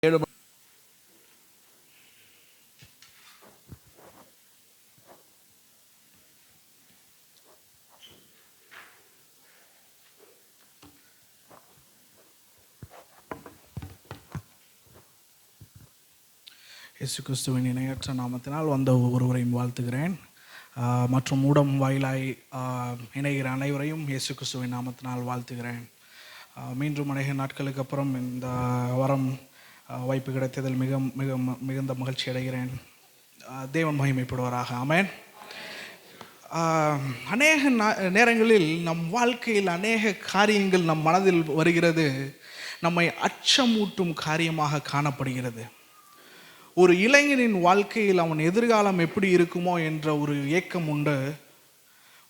7 இயேசு கிறிஸ்துவின் இணையற்ற நாமத்தினால் வந்த ஒருவரையும் வாழ்த்துகிறேன். மற்றும் ஊடம் வாயிலாய் இணைகிற அனைவரையும் இயேசு கிறிஸ்துவின் நாமத்தினால் வாழ்த்துகிறேன். மீண்டும் அநேக நாட்களுக்கு அப்புறம் இந்த வாரம் வாய்ப்பு கிடைத்ததில் மிகுந்த மகிழ்ச்சி அடைகிறேன். தேவன் மகிமைப்படுவாராக. ஆமென். அநேக நேரங்களில் நம் வாழ்க்கையில் அநேக காரியங்கள் நம் மனதில் வருகிறது, நம்மை அச்சமூட்டும் காரியமாக காணப்படுகிறது. ஒரு இளைஞனின் வாழ்க்கையில் அவன் எதிர்காலம் எப்படி இருக்குமோ என்ற ஒரு ஏக்கம் உண்டு.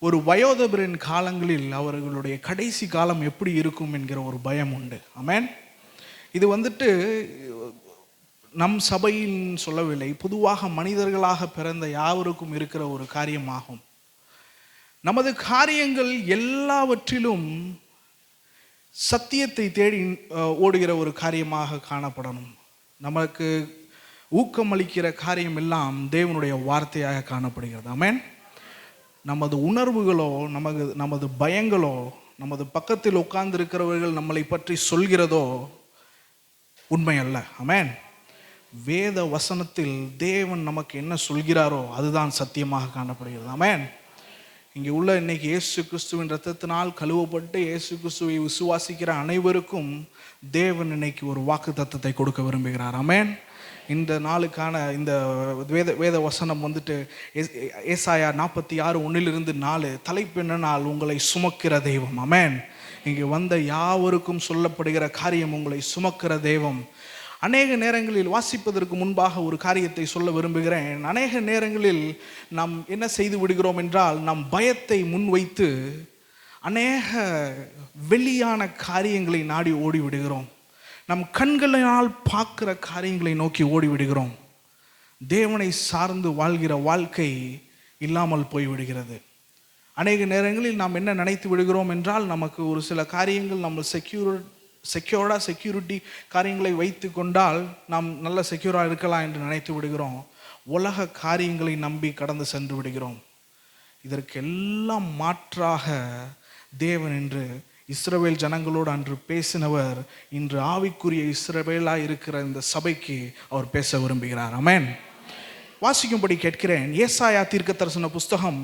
ஒரு வயோதிபரின் காலங்களில் அவர்களுடைய கடைசி காலம் எப்படி இருக்கும் என்கிற ஒரு பயம் உண்டு. ஆமென். இது நம் சபையில் சொல்லவில்லை, பொதுவாக மனிதர்களாக பிறந்த யாவருக்கும் இருக்கிற ஒரு காரியமாகும். நமது காரியங்கள் எல்லாவற்றிலும் சத்தியத்தை தேடி ஓடுகிற ஒரு காரியமாக காணப்படணும். நமக்கு ஊக்கமளிக்கிற காரியம் எல்லாம் தேவனுடைய வார்த்தையாக காணப்படுகிறது. ஆமென். நமது உணர்வுகளோ நமது பயங்களோ நமது பக்கத்தில் உட்கார்ந்து இருக்கிறவர்கள் நம்மளை பற்றி சொல்கிறதோ உண்மை அல்ல. ஆமென். வேத வசனத்தில் தேவன் நமக்கு என்ன சொல்கிறாரோ அதுதான் சத்தியமாக காணப்படுகிறது. ஆமென். இங்கே உள்ள இன்னைக்கு இயேசு கிறிஸ்துவின் இரத்தத்தினால் கழுவப்பட்டு இயேசு கிறிஸ்துவை விசுவாசிக்கிற அனைவருக்கும் தேவன் இன்னைக்கு ஒரு வாக்கு தத்தத்தை கொடுக்க விரும்புகிறார். ஆமென். இந்த நாளுக்கான இந்த வேத வசனம் ஏசாயா 46:1-4 தலைப்பு என்னனால் உங்களை சுமக்கிற தெய்வம். ஆமென். இங்கே வந்த யாவருக்கும் சொல்லப்படுகிற காரியம் உங்களை சுமக்கிற தெய்வம். அநேக நேரங்களில் வாசிப்பதற்கு முன்பாக ஒரு காரியத்தை சொல்ல விரும்புகிறேன். அநேக நேரங்களில் நாம் என்ன செய்து விடுகிறோம் என்றால், நம் பயத்தை முன்வைத்து அநேக வெளியான காரியங்களை நாடி ஓடி விடுகிறோம். நம் கண்களினால் பார்க்கிற காரியங்களை நோக்கி ஓடிவிடுகிறோம். தேவனை சார்ந்து வாழ்கிற வாழ்க்கை இல்லாமல் போய்விடுகிறது. அநேக நேரங்களில் நாம் என்ன நினைத்து விடுகிறோம் என்றால், நமக்கு ஒரு சில காரியங்கள் நம்ம செக்யூரிட்டி காரியங்களை வைத்து கொண்டால் நாம் நல்ல செக்யூராக இருக்கலாம் என்று நினைத்து விடுகிறோம். உலக காரியங்களை நம்பி கடந்து சென்று விடுகிறோம். இதற்கெல்லாம் மாற்றாக தேவன் என்று இஸ்ரவேல் ஜனங்களோடு அன்று பேசினவர் இன்று ஆவிக்குரிய இஸ்ரவேலாக இருக்கிற இந்த சபைக்கு அவர் பேச விரும்புகிறார். ஆமென். வாசிக்கும்படி கேட்கிறேன். ஏசாயா தீர்க்கதரிசன புஸ்தகம்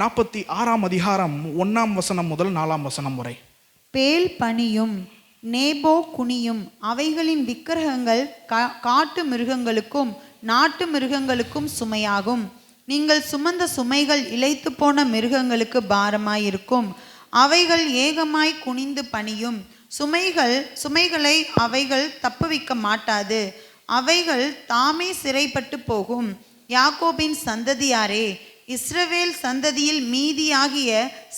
46:1 முதல் 4 வரை. பேல் பனியும் நேபோ குனியும், அவைகளின் விக்கிரகங்கள் காட்டு மிருகங்களுக்கும் நாட்டு மிருகங்களுக்கும் சுமையாகும். நீங்கள் சுமந்த சுமைகள் இளைத்து போன மிருகங்களுக்கு பாரமாயிருக்கும். அவைகள் ஏகமாய் குனிந்து பணியும். சுமைகளை அவைகள் தப்புவிக்க மாட்டாது. அவைகள் தாமே சிறைப்பட்டு போகும். யாக்கோபின் சந்ததியாரே, இஸ்ரவேல் சந்ததியில் மீதியாகிய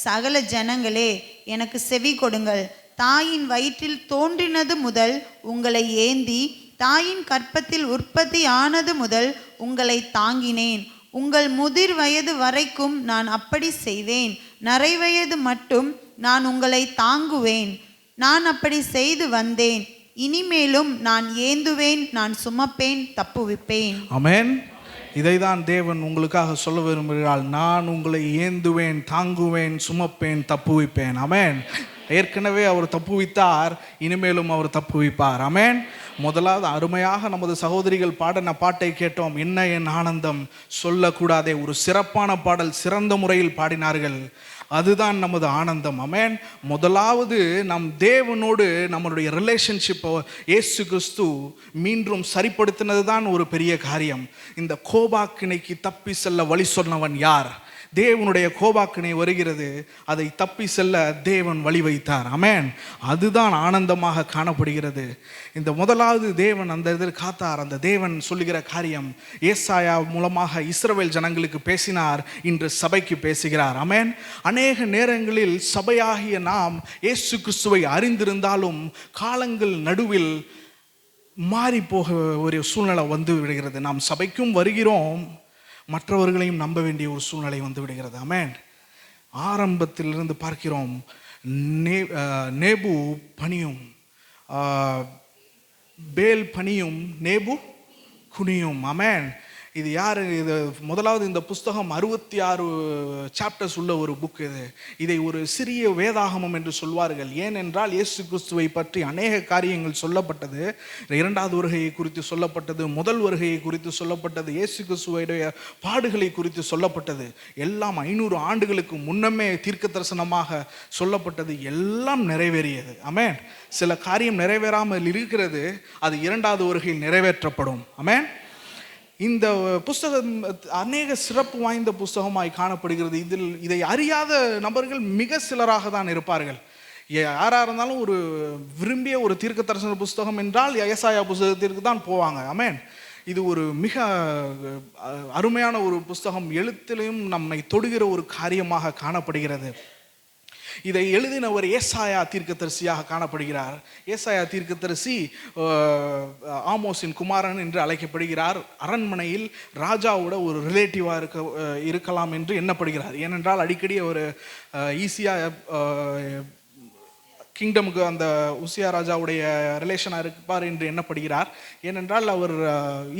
சகல ஜனங்களே, எனக்கு செவி கொடுங்கள். தாயின் வயிற்றில் தோன்றினது முதல் உங்களை ஏந்தி, தாயின் கற்பத்தில் உற்பத்தி ஆனது முதல் உங்களை தாங்கினேன். உங்கள் முதிர் வயது வரைக்கும் நான் அப்படி செய்வேன். நரைவயது மட்டும் நான் உங்களை தாங்குவேன். நான் அப்படி செய்து வந்தேன். இனிமேலும் நான் ஏந்துவேன், நான் சுமப்பேன், தப்புவிப்பேன். ஆமென். இதைதான் தேவன் உங்களுக்காக சொல்ல விரும்புகிறார். நான் உங்களை ஏந்துவேன், தாங்குவேன், சுமப்பேன், தப்புவிப்பேன். ஆமென். ஏற்கனவே அவர் தப்புவித்தார், இனிமேலும் அவர் தப்புவிப்பார். ஆமென். முதலாவது அருமையாக நமது சகோதரிகள் பாடின பாட்டை கேட்டோம். என்ன என் ஆனந்தம் சொல்லக்கூடாதே. ஒரு சிறப்பான பாடல், சிறந்த முறையில் பாடினார்கள். அதுதான் நமது ஆனந்தம். ஆமென். முதலாவது நம் தேவனோடு நம்மளுடைய ரிலேஷன்ஷிப்பை இயேசு கிறிஸ்து மீண்டும் சரிப்படுத்தினது தான் ஒரு பெரிய காரியம். இந்த கோபாக்கினைக்கு தப்பி செல்ல வழி சொன்னவன் யார்? தேவனுடைய கோபாக்கினை வருகிறது, அதை தப்பி செல்ல தேவன் வழி வைத்தார். ஆமென். அதுதான் ஆனந்தமாக காணப்படுகிறது. இந்த முதலாவது தேவன் அந்த இதில் காத்தார். அந்த தேவன் சொல்லுகிற காரியம் ஏசாயா மூலமாக இஸ்ரவேல் ஜனங்களுக்கு பேசினார், இன்று சபைக்கு பேசுகிறார். ஆமென். அநேக நேரங்களில் சபையாகிய நாம் இயேசு கிறிஸ்துவை அறிந்திருந்தாலும் காலங்கள் நடுவில் மாறி போக ஒரு சூழ்நிலை வந்து விடுகிறது. நாம் சபைக்கும் வருகிறோம், மற்றவர்களையும் நம்ப வேண்டிய ஒரு சூழ்நிலை வந்து விடுகிறது. ஆமென். ஆரம்பத்திலிருந்து பார்க்கிறோம், நேபு பனியும் பேல் பணியும் நேபு குனியும். ஆமென். இது யார்? இது முதலாவது இந்த புஸ்தகம் 66 சாப்டர்ஸ் உள்ள ஒரு புக். இதை ஒரு சிறிய வேதாகமம் என்று சொல்வார்கள். ஏனென்றால் இயேசு கிறிஸ்துவை பற்றி அநேக காரியங்கள் சொல்லப்பட்டது. இரண்டாவது வருகையை குறித்து சொல்லப்பட்டது, முதல் வருகையை குறித்து சொல்லப்பட்டது, இயேசு கிறிஸ்துவுடைய பாடுகளை குறித்து சொல்லப்பட்டது. எல்லாம் 500 ஆண்டுகளுக்கு முன்னமே தீர்க்க தரிசனமாக சொல்லப்பட்டது. எல்லாம் நிறைவேறியது. ஆமென். சில காரியம் நிறைவேறாமல் இருக்கிறது, அது இரண்டாவது வருகையில் நிறைவேற்றப்படும். ஆமென். இந்த புஸ்தகம் அநேக சிறப்பு வாய்ந்த புஸ்தகமாய் காணப்படுகிறது. இதை அறியாத நபர்கள் மிக சிலராக தான் இருப்பார்கள். யாராக இருந்தாலும் ஒரு விரும்பிய ஒரு தீர்க்க தரிசன புஸ்தகம் என்றால் ஏசாயா புஸ்தகத்திற்கு தான் போவாங்க. ஆமென். இது ஒரு மிக அருமையான ஒரு புஸ்தகம். எழுத்திலையும் நம்மை தொடுகிற ஒரு காரியமாக காணப்படுகிறது. இதை எழுதினவர் ஏசாயா தீர்க்கதரிசியாக காணப்படுகிறார். ஏசாயா தீர்க்கதரிசி ஆமோஸின் குமாரன் என்று அழைக்கப்படுகிறார். அரண்மனையில் ராஜாவோட ஒரு ரிலேட்டிவாக இருக்கலாம் என்று எண்ணப்படுகிறார். ஏனென்றால் அடிக்கடி அவர் ஈஸியாக கிங்டமுக்கு அந்த உசியா ராஜாவுடைய ரிலேஷனாக இருப்பார் என்று எண்ணப்படுகிறார். ஏனென்றால் அவர்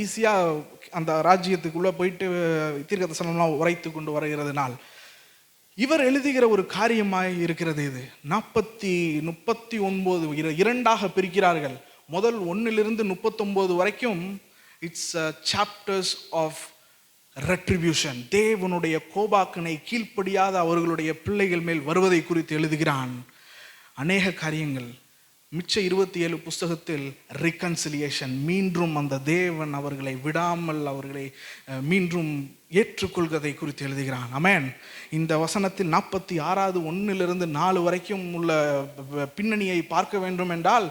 ஈஸியாக அந்த ராஜ்யத்துக்குள்ளே போயிட்டு தீர்க்கதரிசனம்லாம் உரைத்து கொண்டு வருகிறதுனால் இவர் எழுதுகிற ஒரு காரியமாய் இருக்கிறது. இது 39 இரண்டாக பிரிக்கிறார்கள். முதல் 1 to 39 வரைக்கும் இட்ஸ் சாப்டர்ஸ் ஆஃப் ரெட்ரிபியூஷன். தேவனுடைய கோபாக்கனை கீழ்ப்படியாத அவர்களுடைய பிள்ளைகள் மேல் வருவதை குறித்து எழுதுகிறான். அநேக காரியங்கள். மிச்ச 27 புஸ்தகத்தில் ரிகன்சிலியேஷன், மீண்டும் அந்த தேவன் அவர்களை விடாமல் அவர்களை மீண்டும் ஏற்றுக்கொள்வதை குறித்து எழுதுகிறான். ஆமென். இந்த வசனத்தில் 46 1 to 4 வரைக்கும் உள்ள பின்னணியை பார்க்க வேண்டும் என்றால்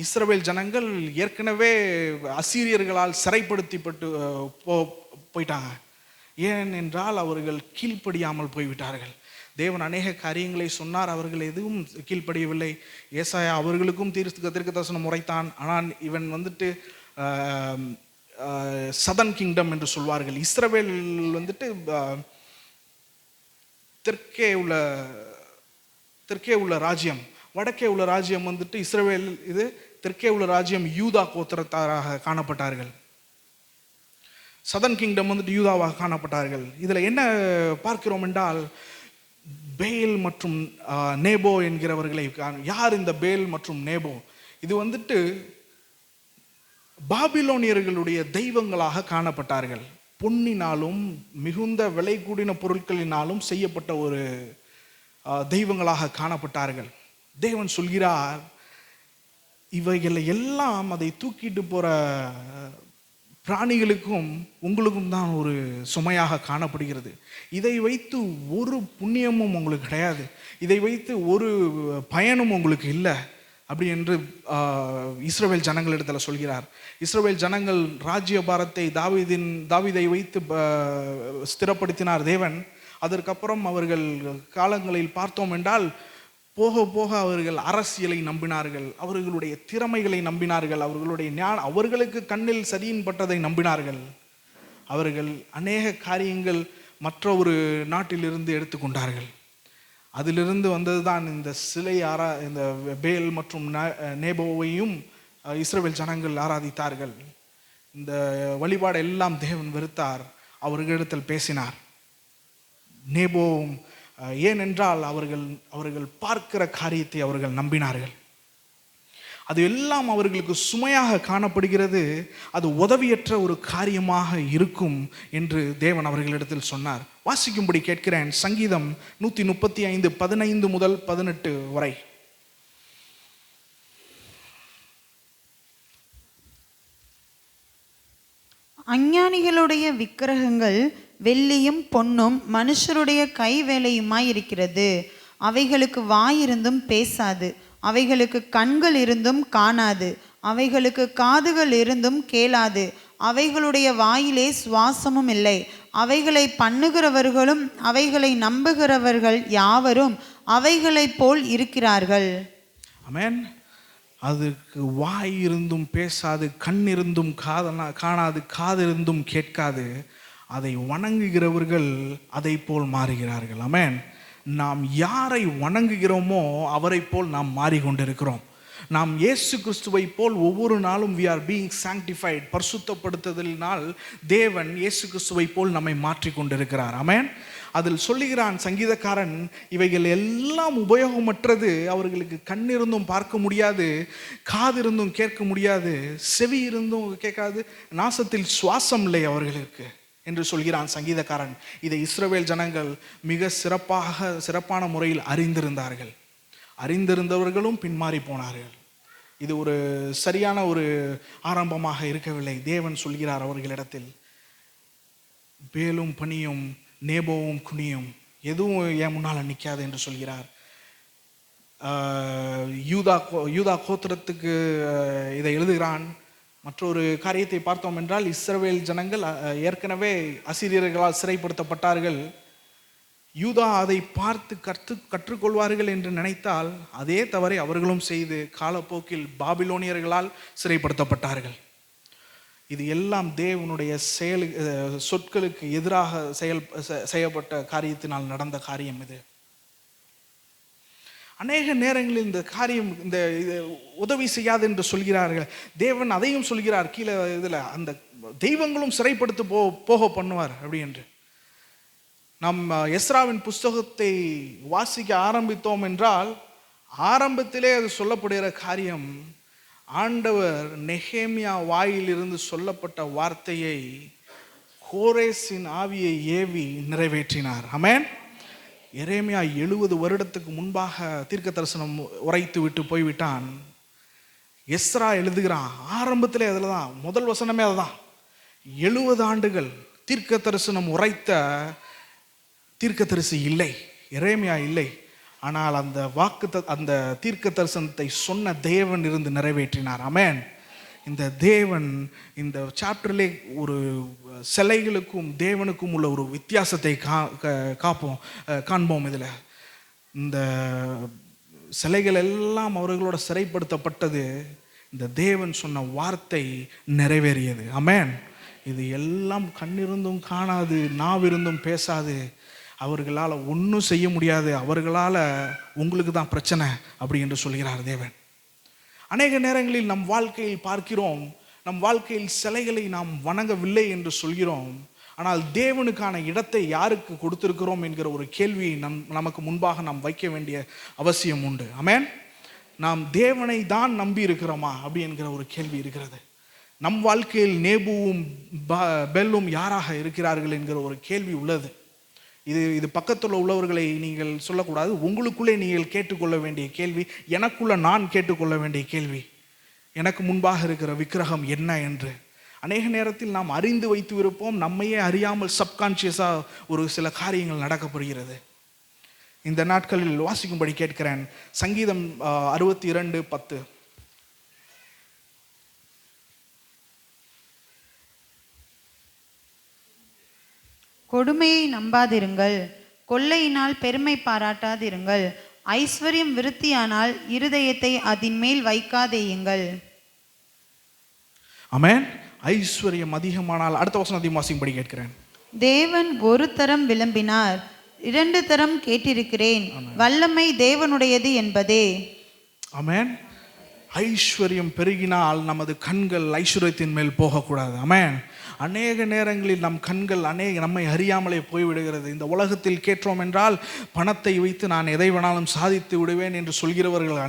இஸ்ரவேல் ஜனங்கள் ஏற்கனவே அசீரியர்களால் சிறைப்படுத்தப்பட்டு போயிட்டாங்க. ஏனென்றால் அவர்கள் கீழ்ப்படியாமல் போய்விட்டார்கள். தேவன் அநேக காரியங்களை சொன்னார், அவர்கள் எதுவும் கீழ்ப்படியவில்லை. ஏசாயா அவர்களுக்கும் தீர்க்க தரிசனம் உரைத்தான். ஆனால் இவன் வந்துட்டு சதன் கிங்டம் என்று சொல்வார்கள். இஸ்ரவேல் வந்துட்டு தெற்கே உள்ள ராஜ்யம், வடக்கே உள்ள ராஜ்யம் வந்துட்டு இஸ்ரவேல். இது தெற்கே உள்ள ராஜ்யம் யூதா கோத்திரத்தாராக காணப்பட்டார்கள். சதன் கிங்டம் வந்துட்டு யூதாவாக காணப்பட்டார்கள். இதில் என்ன பார்க்கிறோம் என்றால் பேல் மற்றும் நேபோ என்கிறவர்களை. யார் இந்த பேல் மற்றும் நேபோ? இது வந்துட்டு பாபிலோனியர்களுடைய தெய்வங்களாக காணப்பட்டார்கள். பொன்னினாலும் மிகுந்த விலை கூடின பொருட்களினாலும் செய்யப்பட்ட ஒரு தெய்வங்களாக காணப்பட்டார்கள். தேவன் சொல்கிறார், இவைகளை எல்லாம் அதை தூக்கிட்டு போற பிராணிகளுக்கும் உங்களுக்கும் தான் ஒரு சுமையாக காணப்படுகிறது. இதை வைத்து ஒரு புண்ணியமும் உங்களுக்கு கிடையாது, இதை வைத்து ஒரு பயனும் உங்களுக்கு இல்லை அப்படி என்று இஸ்ரவேல் ஜனங்களிடத்தில் சொல்கிறார். இஸ்ரவேல் ஜனங்கள் ராஜ்ய பாரத்தை தாவீதை வைத்து ஸ்திரப்படுத்தினார் தேவன். அதற்கப்புறம் அவர்கள் காலங்களில் பார்த்தோம் என்றால் போக போக அவர்கள் அரசியலை நம்பினார்கள், அவர்களுடைய திறமைகளை நம்பினார்கள், அவர்களுடைய அவர்களுக்கு கண்ணில் சரியின் பட்டதை நம்பினார்கள். அவர்கள் அநேக காரியங்கள் மற்ற ஒரு நாட்டிலிருந்து எடுத்துக்கொண்டார்கள். அதிலிருந்து வந்தது தான் இந்த சிலை இந்த பேல் மற்றும் நேபோவையும் இஸ்ரவேல் ஜனங்கள் ஆராதித்தார்கள். இந்த வழிபாடு எல்லாம் தேவன் வெறுத்தார். அவர்களிடத்தில் பேசினார். நேபோவும் ஏனென்றால் அவர்கள் பார்க்கிற காரியத்தை அவர்கள் நம்பினார்கள். அது எல்லாம் அவர்களுக்கு சுமையாக காணப்படுகிறது. அது உதவியற்ற ஒரு காரியமாக இருக்கும் என்று தேவன் அவர்களிடத்தில் சொன்னார். வாசிக்கும்படி கேட்கிறேன். சங்கீதம் 135 15 முதல் 18 வரை. அஞ்ஞானிகளுடைய விக்கிரகங்கள் வெள்ளியும் பொன்னும் மனுஷருடைய கை வேலையுமாய் இருக்கிறது. அவைகளுக்கு வாயிருந்தும் பேசாது, அவைகளுக்கு கண்கள் இருந்தும் காணாது, அவைகளுக்கு காதுகள் இருந்தும் கேளாது, அவைகளுடைய வாயிலே சுவாசமும் இல்லை. அவைகளை பண்ணுகிறவர்களும் அவைகளை நம்புகிறவர்கள் யாவரும் அவைகளைப் போல் இருக்கிறார்கள். ஆமென். அதுக்கு வாய் இருந்தும் பேசாது, கண் இருந்தும் காணாது, காது இருந்தும் கேட்காது. அதை வணங்குகிறவர்கள் அதை போல் மாறுகிறார்கள். ஆமென். நாம் யாரை வணங்குகிறோமோ அவரை போல் நாம் மாறிக்கொண்டிருக்கிறோம். நாம் இயேசு கிறிஸ்துவை போல் ஒவ்வொரு நாளும் we are being sanctified, பரிசுத்தப்படுத்துதலினால் தேவன் இயேசு கிறிஸ்துவை போல் நம்மை மாற்றி கொண்டிருக்கிறார். ஆமென். அதில் சொல்லுகிறான் சங்கீதக்காரன், இவைகள் எல்லாம் உபயோகமற்றது, அவர்களுக்கு கண் இருந்தும் பார்க்க முடியாது, காது இருந்தும் கேட்க முடியாது, செவி இருந்தும் கேட்காது, நாசத்தில் சுவாசம் இல்லை அவர்களுக்கு என்று சொல்கிறான் சங்கீதக்காரன். இதை இஸ்ரவேல் ஜனங்கள் மிக சிறப்பான முறையில் அறிந்திருந்தார்கள். அறிந்திருந்தவர்களும் பின்மாறி போனார்கள். இது ஒரு சரியான ஒரு ஆரம்பமாக இருக்கவில்லை. தேவன் சொல்கிறார் அவர்களிடத்தில், பேலும் பனியும் நேபோவும் குனியும் எதுவும் என் முன்னால் நிற்காது என்று சொல்கிறார். யூதா கோத்திரத்துக்கு இதை எழுதுகிறான். மற்றொரு காரியத்தை பார்த்தோம் என்றால், இஸ்ரவேல் ஜனங்கள் ஏற்கனவே அசீரியர்களால் சிறைப்படுத்தப்பட்டார்கள். யூதா அதை பார்த்து கற்றுக்கொள்வார்கள் என்று நினைத்தால் அதே தவறை அவர்களும் செய்து காலப்போக்கில் பாபிலோனியர்களால் சிறைப்படுத்தப்பட்டார்கள். இது எல்லாம் தேவனுடைய சொற்களுக்கு எதிராக செய்யப்பட்ட காரியத்தினால் நடந்த காரியம் இது. அநேக நேரங்களில் இந்த காரியம் இந்த உதவி செய்யாது என்று சொல்கிறார்கள். தேவன் அதையும் சொல்கிறார் கீழே இதில், அந்த தெய்வங்களும் சிறைப்படுத்த போக பண்ணுவார் அப்படி என்று. நம் எஸ்ராவின் புஸ்தகத்தை வாசிக்க ஆரம்பித்தோம் என்றால் ஆரம்பத்திலே அது சொல்லப்படுகிற காரியம், ஆண்டவர் நெகேமியா வாயிலிருந்து சொல்லப்பட்ட வார்த்தையை கோரேசின் ஆவியை ஏவி நிறைவேற்றினார். ஆமென். எரேமியா 70 வருடத்துக்கு முன்பாக தீர்க்க தரிசனம் உரைத்து விட்டு போய்விட்டான். எஸ்ரா எழுதுகிறான். ஆரம்பத்திலே அதில் தான் முதல் வசனமே அதுதான். 70 ஆண்டுகள் தீர்க்க தரிசனம் உரைத்த தீர்க்கதரிசி இல்லை, எரேமியா இல்லை. ஆனால் அந்த தீர்க்க தரிசனத்தை சொன்ன தேவன் இருந்து நிறைவேற்றினார். ஆமென். இந்த தேவன் இந்த சாப்டர்லே ஒரு சிலைகளுக்கும் தேவனுக்கும் உள்ள ஒரு வித்தியாசத்தை காண்போம். இதில் இந்த சிலைகள் எல்லாம் அவர்களோட சிறைப்படுத்தப்பட்டது, இந்த தேவன் சொன்ன வார்த்தை நிறைவேறியது. ஆமென். இது எல்லாம் கண்ணிருந்தும் காணாது, நாவிருந்தும் பேசாது, அவர்களால் ஒன்றும் செய்ய முடியாது, அவர்களால் உங்களுக்கு தான் பிரச்சனை அப்படி என்று சொல்கிறார் தேவன். அநேக நேரங்களில் நம் வாழ்க்கையில் பார்க்கிறோம், நம் வாழ்க்கையில் சிலைகளை நாம் வணங்கவில்லை என்று சொல்கிறோம். ஆனால் தேவனுக்கான இடத்தை யாருக்கு கொடுத்திருக்கிறோம் என்கிற ஒரு கேள்வியை நமக்கு முன்பாக நாம் வைக்க வேண்டிய அவசியம் உண்டு. ஆமென். நாம் தேவனை தான் நம்பி இருக்கிறோமா அப்படி என்கிற ஒரு கேள்வி இருக்கிறது. நம் வாழ்க்கையில் நேபுவும் பெல்லும் யாராக இருக்கிறார்கள் என்கிற ஒரு கேள்வி உள்ளது. இது பக்கத்தில் உள்ளவர்களை நீங்கள் சொல்லக்கூடாது, உங்களுக்குள்ளே நீங்கள் கேட்டுக்கொள்ள வேண்டிய கேள்வி, எனக்குள்ள நான் கேட்டுக்கொள்ள வேண்டிய கேள்வி, எனக்கு முன்பாக இருக்கிற விக்கிரகம் என்ன என்று. அநேக நேரத்தில் நாம் அறிந்து வைத்து இருப்போம், நம்மையே அறியாமல் சப்கான்ஷியஸாக ஒரு சில காரியங்கள் நடக்கப்படுகிறது. இந்த நாட்களில் வாசிக்கும்படி கேட்கிறேன். சங்கீதம் 62:10. கொடுமையை நம்பாதிருங்கள், கொள்ளையினால் பெருமை பாராட்டாதிருங்கள், ஐஸ்வர்யம் விருத்தியானால் இருதயத்தை அதன் மேல் வைக்காதேயுங்கள். ஆமென். ஐஸ்வர்யம் அதிகமானால், அடுத்த வசனத்தை வாசிக்கும்படி கேட்கிறேன். தேவன் ஒரு தரம் விளம்பினார், 2 தரம் கேட்டிருக்கிறேன், வல்லமை தேவனுடையது என்பதே. ஆமென். ஐஸ்வர்யம் பெருகினால் நமது கண்கள் ஐஸ்வர்யத்தின் மேல் போகக்கூடாது. ஆமென். அநேக நேரங்களில் நம் கண்கள் நம்மை அறியாமலே போய்விடுகிறது. இந்த உலகத்தில் கேட்டோம் என்றால் பணத்தை வைத்து நான் எதை வேணாலும் சாதித்து விடுவேன் என்று சொல்கிறவர்கள்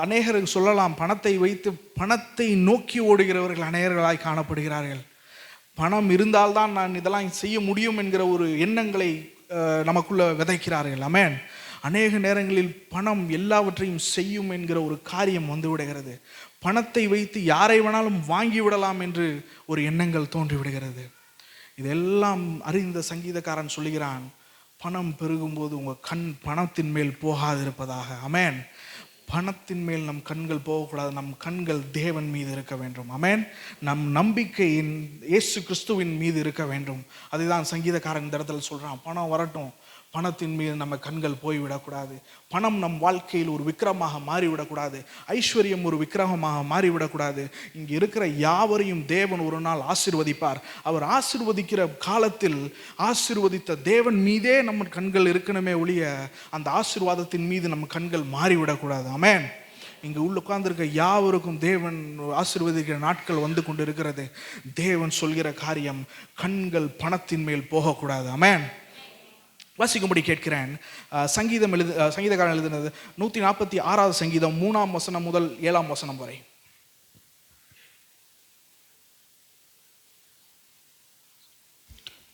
அநேகர்கள் சொல்லலாம். பணத்தை வைத்து பணத்தை நோக்கி ஓடுகிறவர்கள் அநேகர்களாய் காணப்படுகிறார்கள். பணம் இருந்தால்தான் நான் இதெல்லாம் செய்ய முடியும் என்கிற ஒரு எண்ணங்களை நமக்குள்ள விதைக்கிறார்கள். ஆமென். அநேக நேரங்களில் பணம் எல்லாவற்றையும் செய்யும் என்கிற ஒரு காரியம் வந்து விடுகிறது. பணத்தை வைத்து யாரை வேணாலும் வாங்கி விடலாம் என்று ஒரு எண்ணங்கள் தோன்றிவிடுகிறது. இதெல்லாம் அறிந்த சங்கீதக்காரன் சொல்லுகிறான், பணம் பெருகும்போது உங்கள் கண் பணத்தின் மேல் போகாதிருப்பதாக. ஆமென். பணத்தின் மேல் நம் கண்கள் போகக்கூடாது, நம் கண்கள் தேவன் மீது இருக்க வேண்டும். ஆமென். நம் நம்பிக்கையின் இயேசு கிறிஸ்துவின் மீது இருக்க வேண்டும். அதுதான் சங்கீதக்காரன் இந்த இடத்துல சொல்கிறான். பணம் வரட்டும், பணத்தின் மீது நம்ம கண்கள் போய்விடக்கூடாது. பணம் நம் வாழ்க்கையில் ஒரு விக்கிரமாக மாறிவிடக்கூடாது. ஐஸ்வர்யம் ஒரு விக்கிரகமாக மாறிவிடக்கூடாது. இங்கே இருக்கிற யாவரையும் தேவன் ஒரு நாள் ஆசீர்வதிப்பார். அவர் ஆசீர்வதிக்கிற காலத்தில் ஆசீர்வதித்த தேவன் மீதே நம்ம கண்கள் இருக்கணுமே ஒழிய அந்த ஆசீர்வாதத்தின் மீது நம்ம கண்கள் மாறிவிடக்கூடாது. ஆமென். இங்கு உள்ள உட்கார்ந்திருக்க யாவருக்கும் தேவன் ஆசீர்வதிக்கிற நாட்கள் வந்து கொண்டு இருக்கிறது. தேவன் சொல்கிற காரியம், கண்கள் பணத்தின் மேல் போகக்கூடாது. ஆமென். வாசிக்கும்படி கேட்கிறேன். சங்கீதக்காரன் எழுதினது 146 சங்கீதம் 3 வசனம் முதல் 7 வசனம் வரை.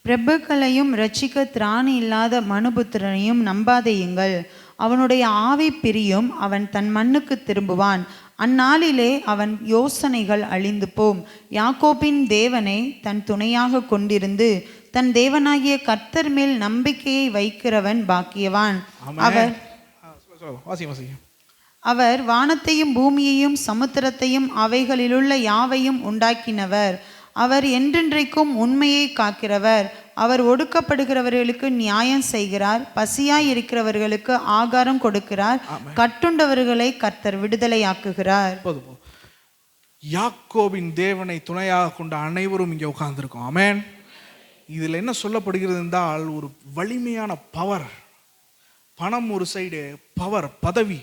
பிரபுக்களையும் இரட்சிக்க திராணி இல்லாத மனுபுத்திரனையும் நம்பாதேயுங்கள். அவனுடைய ஆவி பிரியும், அவன் தன் மண்ணுக்கு திரும்புவான். அந்நாளிலே அவன் யோசனைகள் அழிந்து போம். யாக்கோபின் தேவனை தன் துணையாக கொண்டிருந்து தன் தேவனாகிய கர்த்தர் மேல் நம்பிக்கையை வைக்கிறவன் பாக்கியவான். அவர் வானத்தையும் பூமியையும் சமுத்திரத்தையும் அவைகளிலுள்ள யாவையும் உண்டாக்கினவர். அவர் என்றென்றைக்கும் உண்மையை காக்கிறவர். அவர் ஒடுக்கப்படுகிறவர்களுக்கு நியாயம் செய்கிறார். பசியாய் இருக்கிறவர்களுக்கு ஆகாரம் கொடுக்கிறார். கட்டுண்டவர்களை கர்த்தர் விடுதலையாக்குகிறார். யாக்கோபின் தேவனை துணையாக கொண்ட அனைவரும் இங்கே உட்கார்ந்திருக்கோம். ஆமென். இதில் என்ன சொல்லப்படுகிறது என்றால், ஒரு வலிமையான பவர். பணம் ஒரு சைடு, பவர், பதவி.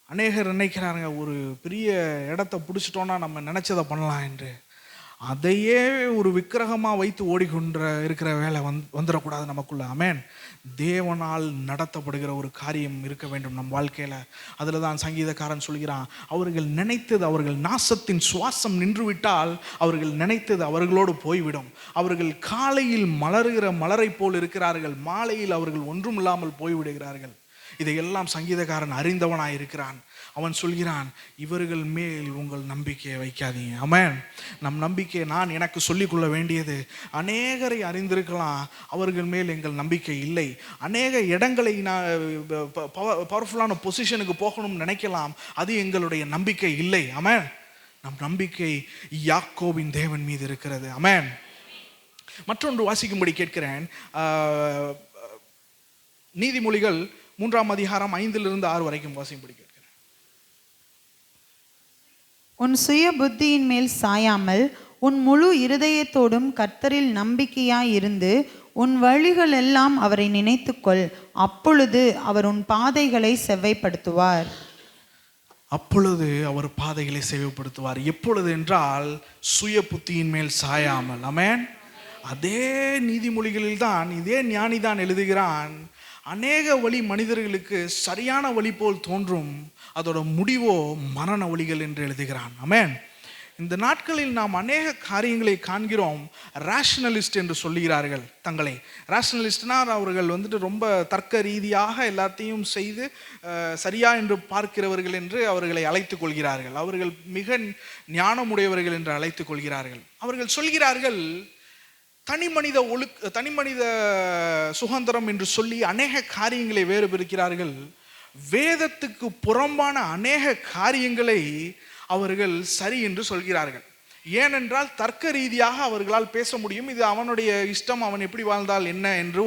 அநேகர் நினைக்கிறாங்க ஒரு பெரிய இடத்த பிடிச்சிட்டோன்னா நம்ம நினைச்சதை பண்ணலாம் என்று. அதையே ஒரு விக்கிரகமாக வைத்து ஓடிக்கொண்ட இருக்கிற வேலை வந்துடக்கூடாது நமக்குள்ள. ஆமென். தேவனால் நடத்தப்படுகிற ஒரு காரியம் இருக்க வேண்டும் நம் வாழ்க்கையில். அதில் தான் சங்கீதக்காரன் சொல்கிறான், அவர்கள் நினைத்தது, அவர்கள் நாசத்தின் சுவாசம் நின்றுவிட்டால் அவர்கள் நினைத்தது அவர்களோடு போய்விடும். அவர்கள் காலையில் மலருகிற மலரை போல் இருக்கிறார்கள், மாலையில் அவர்கள் ஒன்றும் இல்லாமல் போய்விடுகிறார்கள். இதையெல்லாம் சங்கீதக்காரன் அறிந்தவனாய் இருக்கிறான். அவன் சொல்கிறான், இவர்கள் மேல் உங்கள் நம்பிக்கையை வைக்காதீங்க. ஆமென். நம் நம்பிக்கை, நான் எனக்கு சொல்லிக்கொள்ள வேண்டியது, அநேகரை அறிந்திருக்கலாம், அவர்கள் மேல் எங்கள் நம்பிக்கை இல்லை. அநேக இடங்களை நான் பவர்ஃபுல்லான பொசிஷனுக்கு போகணும்னு நினைக்கலாம், அது எங்களுடைய நம்பிக்கை இல்லை. ஆமென். நம் நம்பிக்கை யாக்கோபின் தேவன் மீது இருக்கிறது. ஆமென். மற்றொன்று வாசிக்கும்படி கேட்கிறேன். நீதிமொழிகள் 3 அதிகாரம் 5 வரைக்கும் வாசிக்கும்படி கேட்கிறேன். உன் சுய புத்தியின் மேல் சாயாமல் உன் முழு இருதயத்தோடும் கர்த்தரில் நம்பிக்கையாயிருந்து உன் வழிகள் எல்லாம் அவரை நினைத்துக்கொள். அப்பொழுது அவர் உன் பாதைகளை செவ்வைப்படுத்துவார். அப்பொழுது அவர் பாதைகளை செவ்வைப்படுத்துவார். எப்பொழுது என்றால், சுய புத்தியின் மேல் சாயாமல். ஆமென். அதே நீதிமொழிகளில் தான் இதே ஞானி தான் எழுதுகிறான், அநேக வழி மனிதர்களுக்கு சரியான வழி போல் தோன்றும், அதோட முடிவோ மரண வழிகள் என்று எழுதுகிறான். ஆமென். இந்த நாட்களில் நாம் அநேக காரியங்களை காண்கிறோம். ரேஷனலிஸ்ட் என்று சொல்லுகிறார்கள் தங்களை. ரேஷனலிஸ்ட்னா அவர்கள் ரொம்ப தர்க்க ரீதியாக எல்லாத்தையும் செய்து சரியா என்று பார்க்கிறவர்கள் என்று அவர்களை அழைத்துக் கொள்கிறார்கள். அவர்கள் மிக ஞானமுடையவர்கள் என்று அழைத்துக் கொள்கிறார்கள். அவர்கள் சொல்கிறார்கள், தனிமனித சுதந்திரம் என்று சொல்லி அநேக காரியங்களை வேறு பிரிக்கிறார்கள். வேதத்துக்கு புறம்பான அநேக காரியங்களை அவர்கள் சரி என்று சொல்கிறார்கள். ஏனென்றால் தர்க்க ரீதியாக அவர்களால் பேச முடியும், இது அவனுடைய இஷ்டம், அவன் எப்படி வாழ்ந்தால் என்ன என்று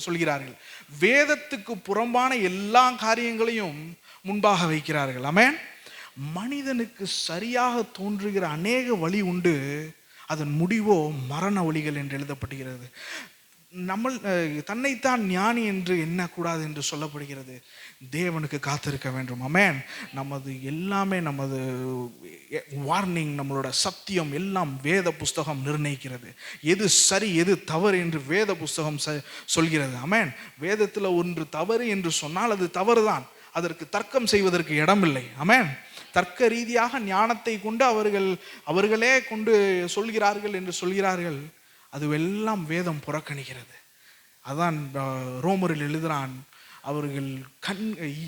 சொல்கிறார்கள். வேதத்துக்கு புறம்பான எல்லா காரியங்களையும் முன்பாக வைக்கிறார்கள். ஆமென். மனிதனுக்கு சரியாக தோன்றுகிற அநேக வழி உண்டு, அதன் முடிவோ மரண வழிகள் என்று எழுதப்படுகிறது. தன்னைத்தான் ஞானி என்று எண்ணக்கூடாது என்று சொல்லப்படுகிறது. தேவனுக்கு காத்திருக்க வேண்டும். ஆமென். நமது எல்லாமே, நமது வார்னிங், நம்மளோட சத்தியம் எல்லாம் வேத புஸ்தகம் நிர்ணயிக்கிறது. எது சரி எது தவறு என்று வேத புஸ்தகம் சொல்கிறது. ஆமென். வேதத்தில் ஒன்று தவறு என்று சொன்னால் அது தவறுதான், அதற்கு தர்க்கம் செய்வதற்கு இடமில்லை. ஆமென். தர்க்க ரீதியாக ஞானத்தை கொண்டு அவர்களே கொண்டு சொல்கிறார்கள் என்று சொல்கிறார்கள், அதுவெல்லாம் வேதம் புறக்கணிக்கிறது. அதான் ரோமரில் எழுதுகிறான், அவர்கள்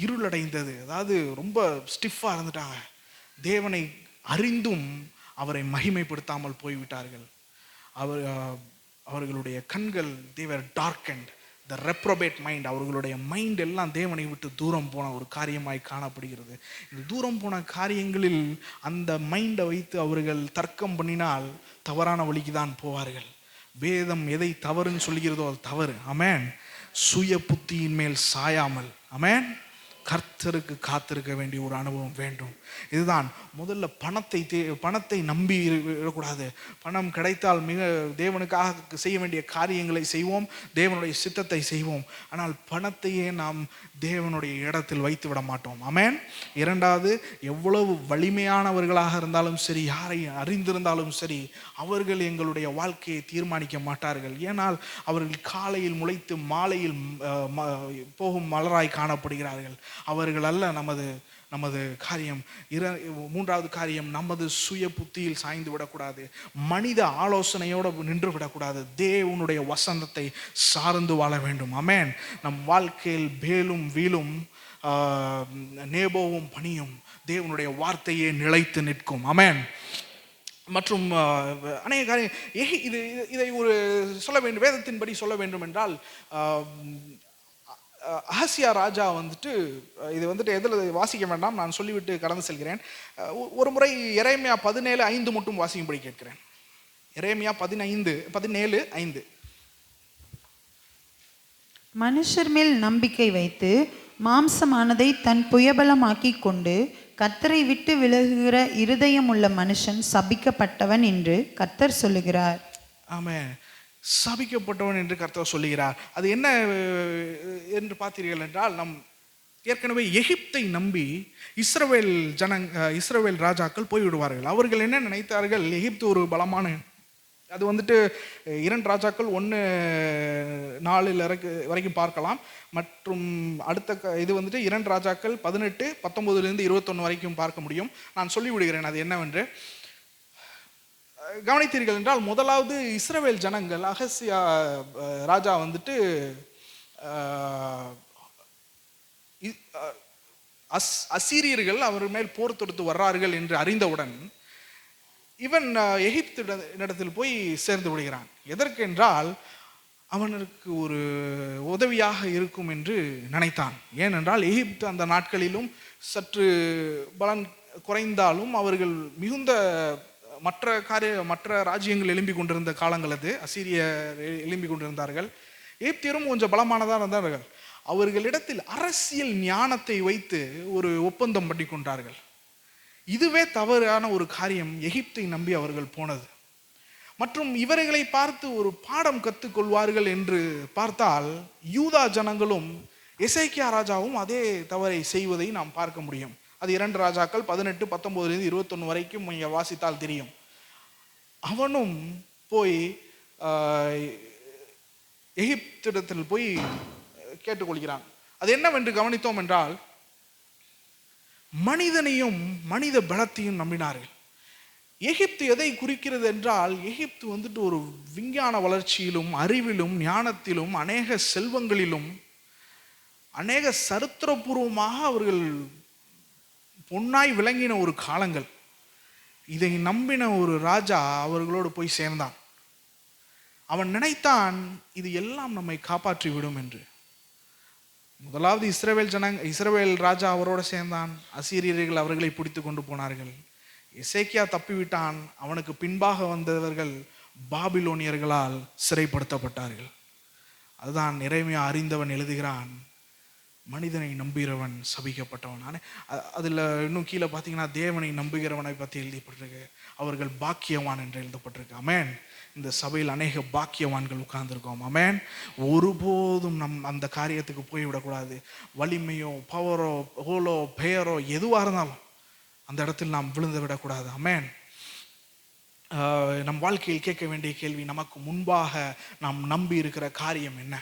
இருளடைந்தது, அதாவது ரொம்ப ஸ்டிஃபாக இருந்துட்டாங்க, தேவனை அறிந்தும் அவரை மகிமைப்படுத்தாமல் போய்விட்டார்கள். அவர்களுடைய கண்கள், they were darkened, the reprobate mind, அவர்களுடைய மைண்ட் எல்லாம் தேவனை விட்டு தூரம் போன ஒரு காரியமாய் காணப்படுகிறது. இந்த தூரம் போன காரியங்களில் அந்த மைண்டை வைத்து அவர்கள் தர்க்கம் பண்ணினால் தவறான வழிக்கு தான் போவார்கள். வேதம் எதை தவறுன்னு சொல்கிறதோ அது தவறு. ஆமென். சுய புத்தியின் மேல் சாயாமல், ஆமென், கர்த்தருக்கு காத்திருக்க வேண்டிய ஒரு அனுபவம் வேண்டும். இதுதான் முதல்ல பணத்தை நம்பி விடக்கூடாது. பணம் கிடைத்தால் மிக தேவனுக்காக செய்ய வேண்டிய காரியங்களை செய்வோம், தேவனுடைய சித்தத்தை செய்வோம். ஆனால் பணத்தையே நாம் தேவனுடைய இடத்தில் வைத்து விட மாட்டோம். ஆமென். இரண்டாவது, எவ்வளவு வலிமையானவர்களாக இருந்தாலும் சரி, யாரை அறிந்திருந்தாலும் சரி, அவர்கள் எங்களுடைய வாழ்க்கையை தீர்மானிக்க மாட்டார்கள். ஏனால் அவர்கள் காலையில் முளைத்து மாலையில் போகும் மலராய் காணப்படுகிறார்கள். அவர்கள் அல்ல நமது காரியம். மூன்றாவது காரியம், நமது சுய புத்தியில் சாய்ந்து விடக்கூடாது, மனித ஆலோசனையோடு நின்று விடக்கூடாது, தேவனுடைய வசனத்தை சார்ந்து வாழ வேண்டும். ஆமென். நம் வாழ்க்கையில் பேலும் வீலும் நேபோவும் பணியும் தேவனுடைய வார்த்தையே நிலைத்து நிற்கும். ஆமென். மற்றும் அநேக காரியம் இதை ஒரு சொல்ல வேண்டும், வேதத்தின்படி சொல்ல வேண்டும் என்றால், அஹசியா ராஜா வந்துட்டு, இது வந்துட்டு எதில் வாசிக்க வேண்டாம், நான் சொல்லிவிட்டு கடந்து செல்கிறேன். ஒரு முறை எரேமியா 17:5 மட்டும் வாசிக்கும்படி கேட்கிறேன். எரேமியா 17:5. மனுஷர் மேல் நம்பிக்கை வைத்து மாம்சமானதை தன் புயபலமாக்கி கொண்டு கர்த்தரை விட்டு விலகுகிற இருதயம் உள்ள மனுஷன் சபிக்கப்பட்டவன் என்று கர்த்தர் சொல்லுகிறார். ஆமென். சபிக்கப்பட்டவன் என்று கர்த்தர் சொல்லுகிறார். அது என்ன என்று பார்த்தீர்கள் என்றால், நம் ஏற்கனவே எகிப்தை நம்பி இஸ்ரவேல் ராஜாக்கள் போய்விடுவார்கள். அவர்கள் என்ன நினைத்தார்கள், எகிப்து ஒரு பலமான, அது வந்துட்டு 2 ராஜாக்கள் 1:4 வரைக்கும் பார்க்கலாம். மற்றும் அடுத்த இது வந்துட்டு 2 ராஜாக்கள் 18:19-21 வரைக்கும் பார்க்க முடியும். நான் சொல்லிவிடுகிறேன் அது என்னவென்று. கவனித்தீர்கள் என்றால், முதலாவது இஸ்ரவேல் ஜனங்கள், அகசியா ராஜா வந்துட்டு அசீரியர்கள் அவர் மேல் போர் தொடுத்து வர்றார்கள் என்று அறிந்தவுடன் இவன் எகிப்திடத்தில் போய் சேர்ந்து விடுகிறான். எதற்கென்றால் அவனுக்கு ஒரு உதவியாக இருக்கும் என்று நினைத்தான். ஏனென்றால் எகிப்து அந்த நாட்களிலும் சற்று பலன் குறைந்தாலும் அவர்கள் மிகுந்த மற்ற ராஜ்யங்கள் எழும்பி கொண்டிருந்த காலங்கள் அது. அசீரியர் எழும்பி கொண்டிருந்தார்கள். எகிப்தியரும் கொஞ்சம் பலமானதாக இருந்தார்கள். அவர்களிடத்தில் அரசியல் ஞானத்தை வைத்து ஒரு ஒப்பந்தம் பண்ணி கொண்டார்கள். இதுவே தவறான ஒரு காரியம், எகிப்தை நம்பி அவர்கள் போனது. மற்றும் இவர்களை பார்த்து ஒரு பாடம் கற்றுக்கொள்வார்கள் என்று பார்த்தால், யூதா ஜனங்களும் எசேக்கியா ராஜாவும் அதே தவறை செய்வதை நாம் பார்க்க முடியும். அது 2 ராஜாக்கள் 18:19-21 வரைக்கும் நீங்கள் வாசித்தால் தெரியும். அவனும் போய் எகிப்திடத்தில் போய் கேட்டுக்கொள்கிறான். அது என்னவென்று கவனித்தோம் என்றால், மனிதனையும் மனித பலத்தையும் நம்பினார்கள். எகிப்து எதை குறிக்கிறது என்றால், எகிப்து வந்துட்டு ஒரு விஞ்ஞான வளர்ச்சியிலும் அறிவிலும் ஞானத்திலும் அநேக செல்வங்களிலும் அநேக சரித்திரபூர்வமாக அவர்கள் பொன்னாய் விளங்கின ஒரு காலங்கள். இதை நம்பின ஒரு ராஜா அவர்களோடு போய் சேர்ந்தான். அவன் நினைத்தான், இது எல்லாம் நம்மை காப்பாற்றி விடும் என்று. முதலாவது இஸ்ரவேல் ராஜா அவரோடு சேர்ந்தான். அசீரியர்கள் அவர்களை பிடித்து கொண்டு போனார்கள். எசேக்கியா தப்பிவிட்டான். அவனுக்கு பின்பாக வந்தவர்கள் பாபிலோனியர்களால் சிறைப்படுத்தப்பட்டார்கள். அதுதான் எரேமியா அறிந்தவன் எழுதுகிறான், மனிதனை நம்புகிறவன் சபிக்கப்பட்டவன். ஆனால் அதில் இன்னும் கீழே பார்த்தீங்கன்னா, தேவனை நம்புகிறவனை பற்றி எழுதப்பட்டிருக்கு, அவர்கள் பாக்கியவான் என்று எழுதப்பட்டிருக்கு. ஆமென். இந்த சபையில் அநேக பாக்கியவான்கள் உட்கார்ந்துருக்கோம். ஆமென். ஒருபோதும் அந்த காரியத்துக்கு போய்விடக்கூடாது. வலிமையோ பவரோ ஹோலோ பெயரோ எதுவாக இருந்தாலும் அந்த இடத்தில் நாம் விழுந்து விடக்கூடாது. ஆமென். நம் வாழ்க்கையில் கேட்க வேண்டிய கேள்வி, நமக்கு முன்பாக நாம் நம்பி இருக்கிற காரியம் என்ன?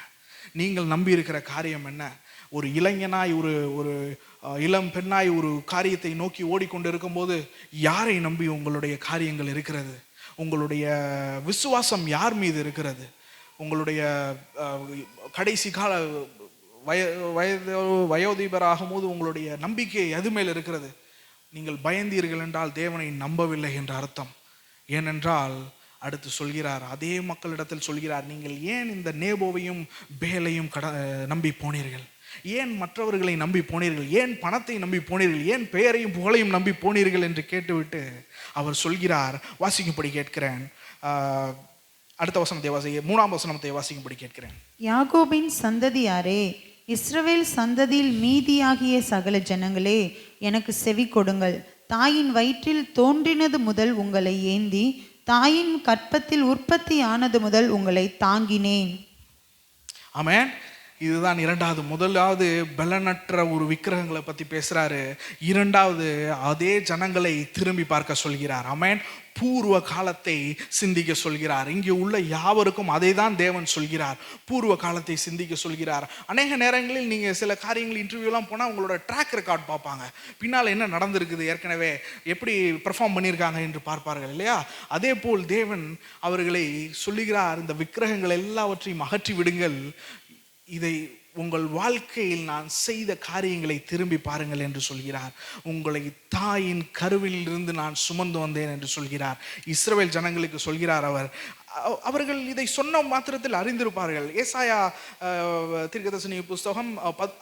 நீங்கள் நம்பி இருக்கிற காரியம் என்ன? ஒரு இளைஞனாய் ஒரு இளம் பெண்ணாய் ஒரு காரியத்தை நோக்கி ஓடிக்கொண்டு இருக்கும்போது, யாரை நம்பி உங்களுடைய காரியங்கள் இருக்கிறது? உங்களுடைய விசுவாசம் யார் மீது இருக்கிறது? உங்களுடைய கடைசி கால வயோதிபராகும் போது உங்களுடைய நம்பிக்கை எது மேல் இருக்கிறது? நீங்கள் பயந்தீர்கள் என்றால் தேவனை நம்பவில்லை என்ற அர்த்தம். ஏனென்றால் அடுத்து சொல்கிறார், அதே மக்களிடத்தில் சொல்கிறார், நீங்கள் ஏன் இந்த நேபோவையும் பேலையும் நம்பி போனீர்கள்? ஏன் மற்றவர்களை நம்பி போனீர்கள்? ஏன் பணத்தை நம்பி போனீர்கள்? ஏன் பெயரையும் புகழையும் நம்பி போனீர்கள் என்று கேட்டுவிட்டு அவர் சொல்கிறார், வாசிக்கும்படி கேட்கிறேன். அடுத்த வசனத்தை 3ஆம் வசனத்தை வாசிக்கும்படி கேட்கிறேன். யாக்கோபின் சந்ததியாரே, இஸ்ரவேல் சந்ததியில் மீதியாகிய சகல ஜனங்களே, எனக்கு செவி கொடுங்கள். தாயின் வயிற்றில் தோன்றினது முதல் உங்களை ஏந்தி, தாயின் கற்பத்தில் உற்பத்தி ஆனது முதல் உங்களை தாங்கினேன். ஆமென். இதுதான் இரண்டாவது. முதலாவது பலனற்ற ஒரு விக்கிரகங்களை பற்றி பேசுகிறாரு. இரண்டாவது அதே ஜனங்களை திரும்பி பார்க்க சொல்கிறார். ஆமென். பூர்வ காலத்தை சிந்திக்க சொல்கிறார். இங்கே உள்ள யாவருக்கும் அதை தான் தேவன் சொல்கிறார். பூர்வ காலத்தை சிந்திக்க சொல்கிறார். அநேக நேரங்களில் நீங்கள் சில காரியங்கள் இன்டர்வியூலாம் போனால் உங்களோட ட்ராக் ரெக்கார்ட் பார்ப்பாங்க. பின்னால் என்ன நடந்திருக்குது, ஏற்கனவே எப்படி பெர்ஃபார்ம் பண்ணியிருக்காங்க என்று பார்ப்பார்கள் இல்லையா? அதே போல் தேவன் அவர்களை சொல்லுகிறார், இந்த விக்கிரகங்கள் எல்லாவற்றையும் அகற்றி விடுங்கள், இதை உங்கள் வாழ்க்கையில் நான் செய்த காரியங்களை திரும்பி பாருங்கள் என்று சொல்கிறார். உங்களை தாயின் கருவில் இருந்து நான் சுமந்து வந்தேன் என்று சொல்கிறார். இஸ்ரவேல் ஜனங்களுக்கு சொல்கிறார். அவர்கள் இதை சொன்ன மாத்திரத்தில் அறிந்திருப்பார்கள். ஏசாயா தீர்க்கதரிசன புஸ்தகம்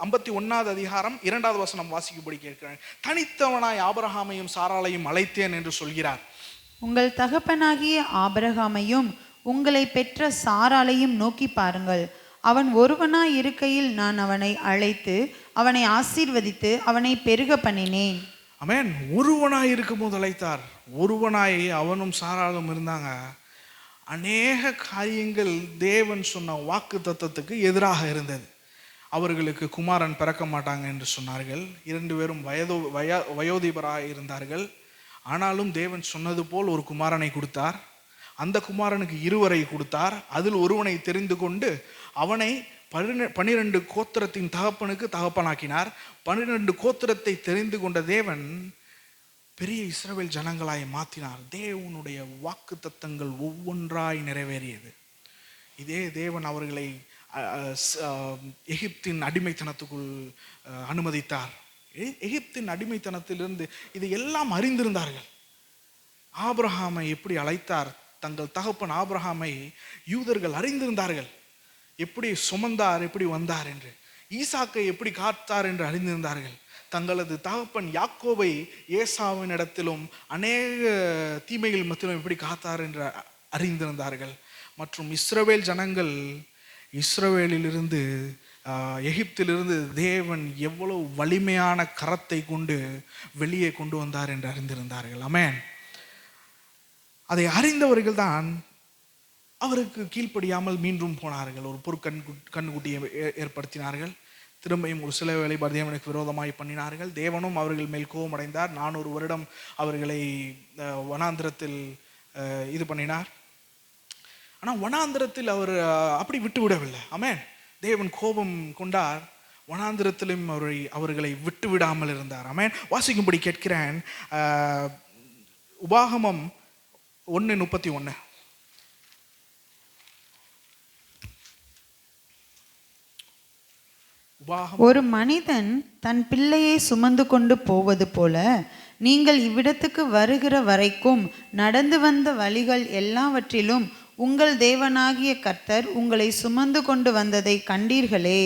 51வது அதிகாரம் 2வது வசனம் வாசிக்கும்படி கேட்கிறேன். தனித்தவனாய் ஆபிரகாமையும் சாராளையும் அழைத்தேன் என்று சொல்கிறார். உங்கள் தகப்பனாகிய ஆபிரகாமையும் உங்களை பெற்ற சாராளையும் நோக்கி பாருங்கள். அவன் ஒருவனாய் இருக்கையில் நான் அவனை அழைத்து அவனை ஆசீர்வதித்து அவனை பெருக பண்ணினேன். ஆமென். ஒருவனாய் இருக்கும் போது அழைத்தார். ஒருவனாய் அவனும் சாராளும் இருந்தாங்க. அநேக காரியங்கள் தேவன் சொன்ன வாக்கு தத்தத்துக்கு எதிராக இருந்தது. அவர்களுக்கு குமாரன் பிறக்க மாட்டாங்க என்று சொன்னார்கள். 2 பேரும் வயோதிபராக இருந்தார்கள். ஆனாலும் தேவன் சொன்னது போல் ஒரு குமாரனை கொடுத்தார். அந்த குமாரனுக்கு 2 கொடுத்தார். அதில் ஒருவனை தெரிந்து கொண்டு அவனை 12 கோத்திரத்தின் தகப்பனுக்கு தகப்பனாக்கினார். 12 கோத்திரத்தை தெரிந்து கொண்ட தேவன் பெரிய இஸ்ரவேல் ஜனங்களாய் மாற்றினார். தேவனுடைய வாக்கு தத்தங்கள் ஒவ்வொன்றாய் நிறைவேறியது. இதே தேவன் அவர்களை எகிப்தின் அடிமைத்தனத்துக்குள் அனுமதித்தார். எகிப்தின் அடிமைத்தனத்திலிருந்து இது எல்லாம் அறிந்திருந்தார்கள். ஆபிரகாமை எப்படி அழைத்தார், தங்கள் தகப்பன் ஆபிரகாமை யூதர்கள் அறிந்திருந்தார்கள். எப்படி சுமந்தார், எப்படி வந்தார் என்று. ஈசாக்கை எப்படி காத்தார் என்று அறிந்திருந்தார்கள். தங்களது தகப்பன் யாக்கோபை ஏசாவின் இடத்திலும் அநேக தீமைகள் மத்தியிலும் எப்படி காத்தார் என்று அறிந்திருந்தார்கள். மற்றும் இஸ்ரவேல் ஜனங்கள் இஸ்ரவேலிலிருந்து எகிப்திலிருந்து தேவன் எவ்வளவு வலிமையான கரத்தை கொண்டு வெளியே கொண்டு வந்தார் என்று அறிந்திருந்தார்கள். ஆமென். அதை அறிந்தவர்கள் தான் அவருக்கு கீழ்ப்படியாமல் மீண்டும் போனார்கள். ஒரு கண்குட்டியை ஏற்படுத்தினார்கள். திரும்பியும் ஒரு சில வேலைப்பாடு தேவனுக்கு விரோதமாய் பண்ணினார்கள். தேவனும் அவர்கள் மேல் கோபமடைந்தார். 400 வருடம் அவர்களை வனாந்திரத்தில் இது பண்ணினார். ஆனால் வனாந்திரத்தில் அவர் அப்படி விட்டு விடவில்லை. ஆமென். தேவன் கோபம் கொண்டார். வனாந்திரத்திலும் அவர்களை விட்டு விடாமல் இருந்தார். ஆமென். வாசிக்கும்படி கேட்கிறேன். உபாகமம் 1:31. ஒரு மனிதன் தன் பிள்ளையை சுமந்து கொண்டு போவது போல நீங்கள் இவ்விடத்துக்கு வருகிற வரைக்கும் நடந்து வந்த வழிகள் எல்லாவற்றிலும் உங்கள் தேவனாகிய கர்த்தர் உங்களை சுமந்து கொண்டு வந்ததை கண்டீர்களே.